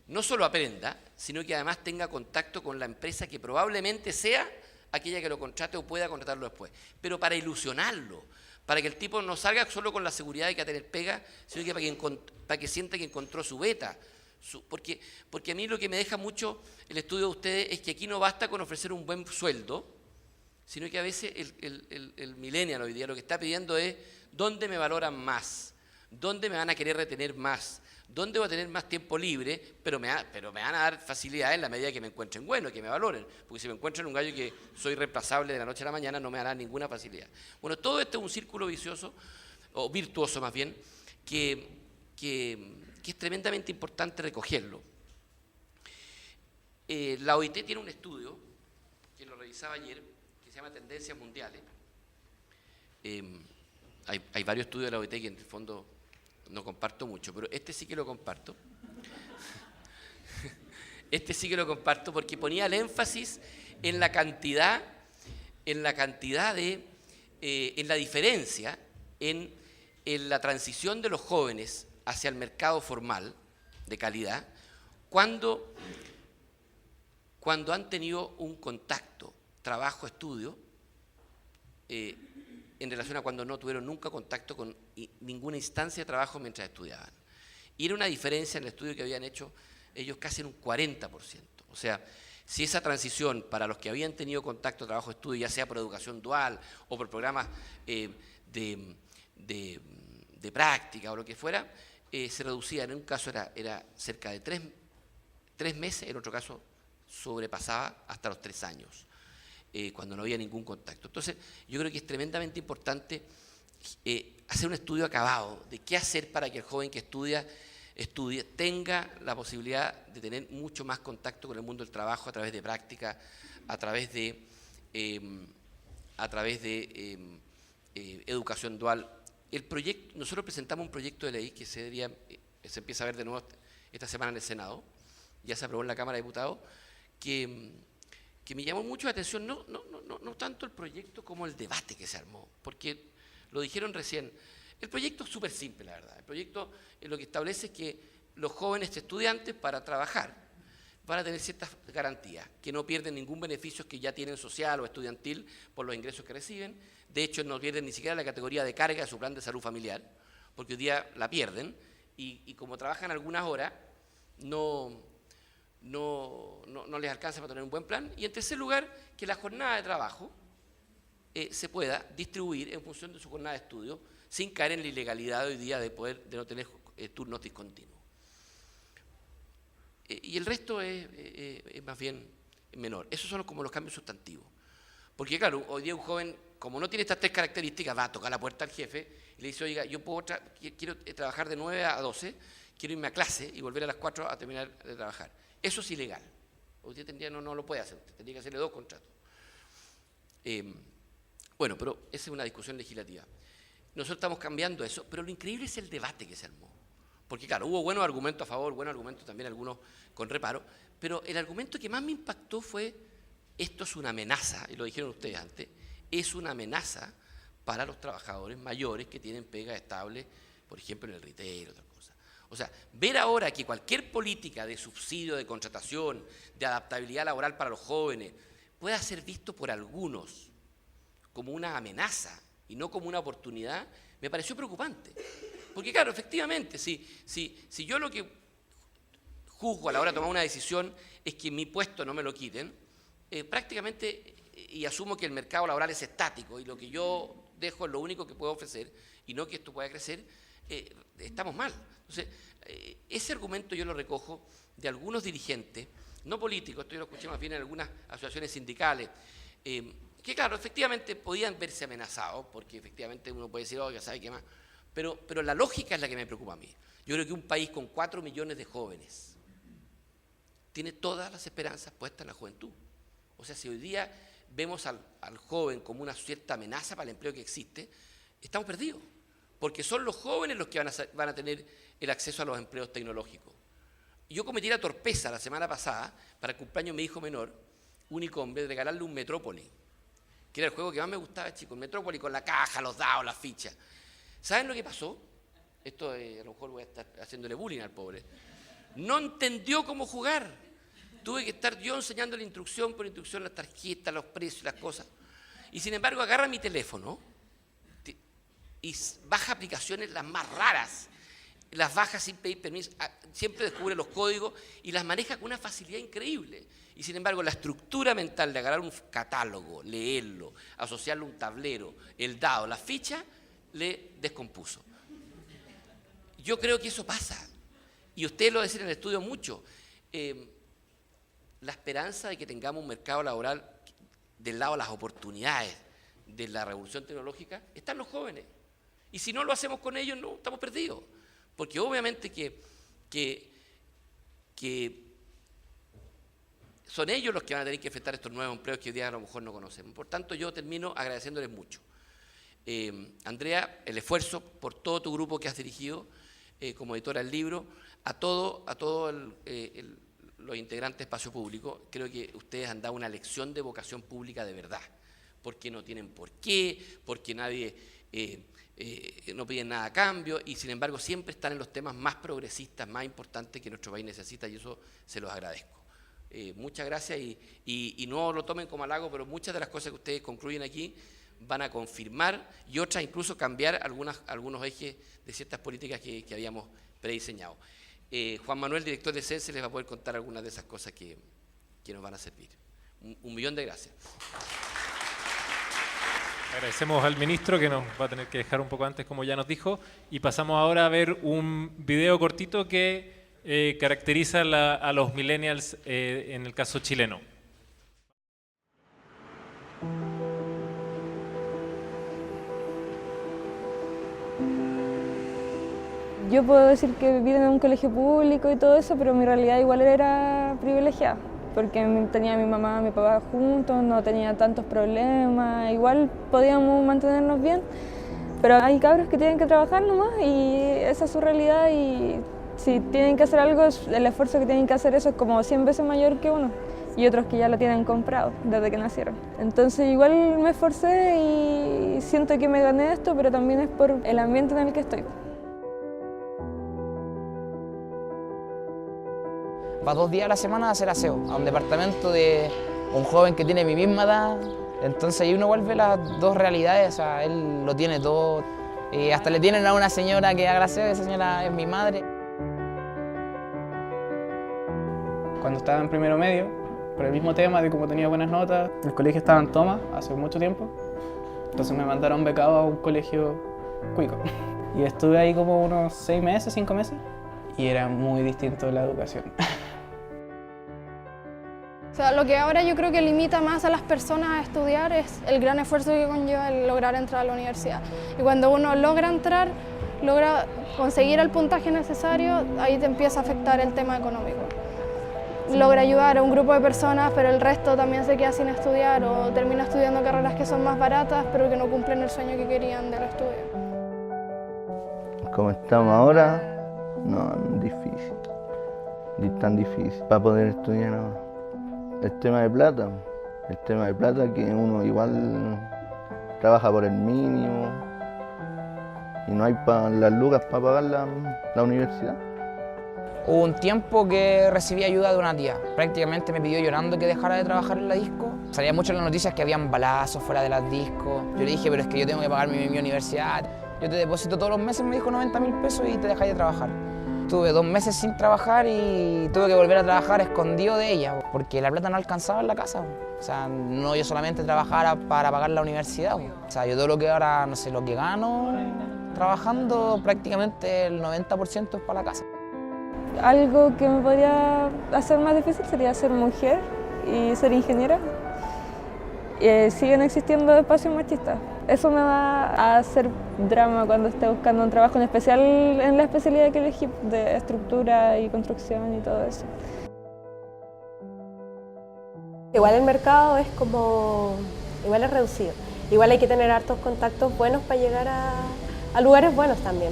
no solo aprenda, sino que además tenga contacto con la empresa que probablemente sea aquella que lo contrate o pueda contratarlo después. Pero para ilusionarlo, para que el tipo no salga solo con la seguridad de que va a tener pega, sino que para que sienta que encontró su beta. Porque a mí lo que me deja mucho el estudio de ustedes es que aquí no basta con ofrecer un buen sueldo, sino que a veces el millennial hoy día lo que está pidiendo es ¿dónde me valoran más? ¿Dónde me van a querer retener más? ¿Dónde voy a tener más tiempo libre? Pero me van a dar facilidades en la medida que me encuentren bueno, que me valoren. Porque si me encuentran un gallo que soy reemplazable de la noche a la mañana, no me darán ninguna facilidad. Bueno, todo esto es un círculo vicioso, o virtuoso más bien, que es tremendamente importante recogerlo. La OIT tiene un estudio, que lo revisaba ayer, que se llama Tendencias Mundiales. Hay varios estudios de la OIT que en el fondo no comparto mucho, pero este sí que lo comparto. Este sí que lo comparto porque ponía el énfasis en la cantidad de, en la diferencia en la transición de los jóvenes hacia el mercado formal de calidad cuando han tenido un contacto, trabajo, estudio, en relación a cuando no tuvieron nunca contacto con ninguna instancia de trabajo mientras estudiaban. Y era una diferencia en el estudio que habían hecho ellos casi en un 40%. O sea, si esa transición para los que habían tenido contacto, trabajo, estudio, ya sea por educación dual o por programas de práctica o lo que fuera, se reducía. En un caso era cerca de 3 meses, en otro caso sobrepasaba hasta los 3 años. Cuando no había ningún contacto. Entonces, yo creo que es tremendamente importante hacer un estudio acabado de qué hacer para que el joven que estudie, tenga la posibilidad de tener mucho más contacto con el mundo del trabajo a través de práctica, a través de a través de educación dual. Nosotros presentamos un proyecto de ley que se empieza a ver de nuevo esta semana en el Senado, ya se aprobó en la Cámara de Diputados, que me llamó mucho la atención, no tanto el proyecto como el debate que se armó, porque lo dijeron recién, el proyecto es súper simple, la verdad. El proyecto lo que establece es que los jóvenes estudiantes para trabajar van a tener ciertas garantías, que no pierden ningún beneficio que ya tienen social o estudiantil por los ingresos que reciben. De hecho, no pierden ni siquiera la categoría de carga de su plan de salud familiar, porque hoy día la pierden, y como trabajan algunas horas, no les alcanza para tener un buen plan. Y en tercer lugar, que la jornada de trabajo se pueda distribuir en función de su jornada de estudio, sin caer en la ilegalidad hoy día de no tener turnos discontinuos. Y el resto es más bien menor. Esos son como los cambios sustantivos. Porque claro, hoy día un joven, como no tiene estas tres características, va a tocar la puerta al jefe y le dice, oiga, yo quiero trabajar de 9 a 12, quiero irme a clase y volver a las 4 a terminar de trabajar. Eso es ilegal. Usted no lo puede hacer, usted tendría que hacerle 2 contratos. Bueno, pero esa es una discusión legislativa. Nosotros estamos cambiando eso, pero lo increíble es el debate que se armó. Porque claro, hubo buenos argumentos a favor, buenos argumentos también algunos con reparo, pero el argumento que más me impactó fue, esto es una amenaza, y lo dijeron ustedes antes, es una amenaza para los trabajadores mayores que tienen pega estable, por ejemplo en el retail, otra cosa. O sea, ver ahora que cualquier política de subsidio, de contratación, de adaptabilidad laboral para los jóvenes, pueda ser visto por algunos como una amenaza y no como una oportunidad, me pareció preocupante. Porque claro, efectivamente, si yo lo que juzgo a la hora de tomar una decisión es que mi puesto no me lo quiten, prácticamente, y asumo que el mercado laboral es estático y lo que yo dejo es lo único que puedo ofrecer y no que esto pueda crecer, estamos mal. Entonces, ese argumento yo lo recojo de algunos dirigentes, no políticos, esto yo lo escuché más bien en algunas asociaciones sindicales, que claro, efectivamente podían verse amenazados, porque efectivamente uno puede decir, oiga, ¿sabe qué más? Pero la lógica es la que me preocupa a mí. Yo creo que un país con 4 millones de jóvenes tiene todas las esperanzas puestas en la juventud. O sea, si hoy día vemos al joven como una cierta amenaza para el empleo que existe, estamos perdidos, porque son los jóvenes los que van a tener el acceso a los empleos tecnológicos. Yo cometí la torpeza la semana pasada, para el cumpleaños de mi hijo menor, único hombre, de regalarle un Metrópoli, que era el juego que más me gustaba, chicos, Metrópoli con la caja, los dados, las fichas. ¿Saben lo que pasó? Esto a lo mejor voy a estar haciéndole bullying al pobre. No entendió cómo jugar. Tuve que estar yo enseñándole instrucción por instrucción, las tarjetas, los precios, las cosas. Y sin embargo agarra mi teléfono y baja aplicaciones las más raras. Las baja sin pedir permiso, siempre descubre los códigos y las maneja con una facilidad increíble. Y sin embargo la estructura mental de agarrar un catálogo, leerlo, asociarlo a un tablero, el dado, la ficha, le descompuso. Yo creo que eso pasa. Y ustedes lo dicen en el estudio mucho. La esperanza de que tengamos un mercado laboral del lado de las oportunidades de la revolución tecnológica están los jóvenes. Y si no lo hacemos con ellos, no, estamos perdidos. Porque obviamente que son ellos los que van a tener que enfrentar estos nuevos empleos que hoy día a lo mejor no conocemos. Por tanto, yo termino agradeciéndoles mucho. Andrea, el esfuerzo por todo tu grupo que has dirigido como editora del libro, a todos los integrantes de Espacio Público. Creo que ustedes han dado una lección de vocación pública de verdad, porque no tienen por qué, porque nadie no piden nada a cambio y sin embargo siempre están en los temas más progresistas, más importantes que nuestro país necesita, y eso se los agradezco. Muchas gracias y no lo tomen como halago, pero muchas de las cosas que ustedes concluyen aquí van a confirmar y otras incluso cambiar algunos ejes de ciertas políticas que habíamos prediseñado. Juan Manuel, director de CENSE, les va a poder contar algunas de esas cosas que nos van a servir. Un millón de gracias. Agradecemos al ministro, que nos va a tener que dejar un poco antes, como ya nos dijo, y pasamos ahora a ver un video cortito que caracteriza a los millennials en el caso chileno. Yo puedo decir que viví en un colegio público y todo eso, pero mi realidad igual era privilegiada. porque tenía a mi mamá y mi papá juntos, no tenía tantos problemas, igual podíamos mantenernos bien, pero hay cabros que tienen que trabajar nomás y esa es su realidad y si tienen que hacer algo, el esfuerzo que tienen que hacer eso es como 100 veces mayor que uno y otros que ya lo tienen comprado desde que nacieron. Entonces igual me esforcé y siento que me gané esto, pero también es por el ambiente en el que estoy. Va 2 días a la semana a hacer aseo, a un departamento de un joven que tiene mi misma edad. Entonces ahí uno vuelve las dos realidades, o sea, él lo tiene todo. Y hasta le tienen a una señora que haga aseo, esa señora es mi madre. Cuando estaba en primero medio, por el mismo tema de cómo tenía buenas notas, el colegio estaba en toma hace mucho tiempo, entonces me mandaron becado a un colegio cuico. Y estuve ahí como unos 6 meses, 5 meses, y era muy distinto la educación. O sea, lo que ahora yo creo que limita más a las personas a estudiar es el gran esfuerzo que conlleva el lograr entrar a la universidad. Y cuando uno logra entrar, logra conseguir el puntaje necesario, ahí te empieza a afectar el tema económico. Logra ayudar a un grupo de personas, pero el resto también se queda sin estudiar o termina estudiando carreras que son más baratas, pero que no cumplen el sueño que querían del estudio. Como estamos ahora, no, difícil. Ni tan difícil para poder estudiar ahora. El tema de plata que uno igual trabaja por el mínimo y no hay las lucas para pagar la universidad. Hubo un tiempo que recibí ayuda de una tía. Prácticamente me pidió llorando que dejara de trabajar en la disco. Salía mucho en las noticias que habían balazos fuera de las discos. Yo le dije, pero es que yo tengo que pagar mi universidad. Yo te deposito todos los meses, me dijo 90.000 pesos y te dejáis de trabajar. Tuve 2 meses sin trabajar y tuve que volver a trabajar escondido de ella, porque la plata no alcanzaba en la casa. O sea, no yo solamente trabajara para pagar la universidad. O sea, yo todo lo que ahora, no sé, lo que gano trabajando, prácticamente el 90% es para la casa. Algo que me podría hacer más difícil sería ser mujer y ser ingeniera. Siguen existiendo espacios machistas. Eso me va a hacer drama cuando esté buscando un trabajo, en especial en la especialidad que elegí, de estructura y construcción y todo eso. Igual el mercado es como, igual es reducido. Igual hay que tener hartos contactos buenos para llegar a lugares buenos también.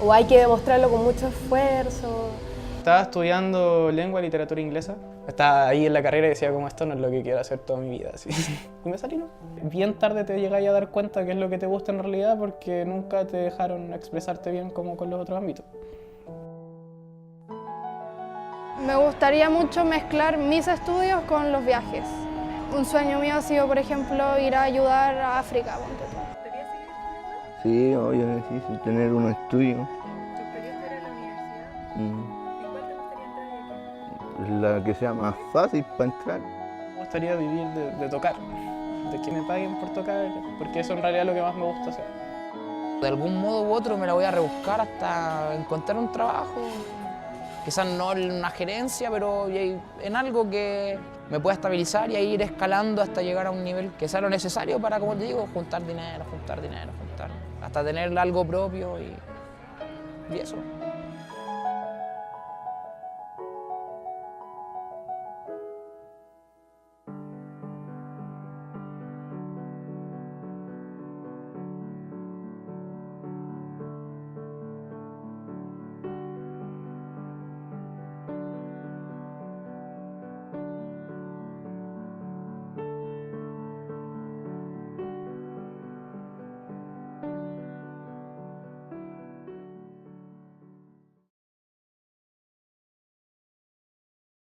O hay que demostrarlo con mucho esfuerzo. Estaba estudiando lengua y literatura inglesa. Estaba ahí en la carrera y decía, como esto no es lo que quiero hacer toda mi vida. Así. Y me salí, ¿no? Bien tarde te llegáis a dar cuenta qué es lo que te gusta en realidad porque nunca te dejaron expresarte bien como con los otros ámbitos. Me gustaría mucho mezclar mis estudios con los viajes. Un sueño mío ha sido, por ejemplo, ir a ayudar a África. Sí, obvio, sí, tener unos estudios. ¿Tú querías estar en la universidad? ¿Y cuál te gustaría entrar y qué? La que sea más fácil para entrar. Me gustaría vivir de tocar, de que me paguen por tocar, porque eso en realidad es lo que más me gusta hacer. De algún modo u otro me la voy a rebuscar hasta encontrar un trabajo, quizás no en una gerencia, pero en algo que me pueda estabilizar y ir escalando hasta llegar a un nivel que sea lo necesario para, como te digo, juntar dinero, hasta tener algo propio y eso.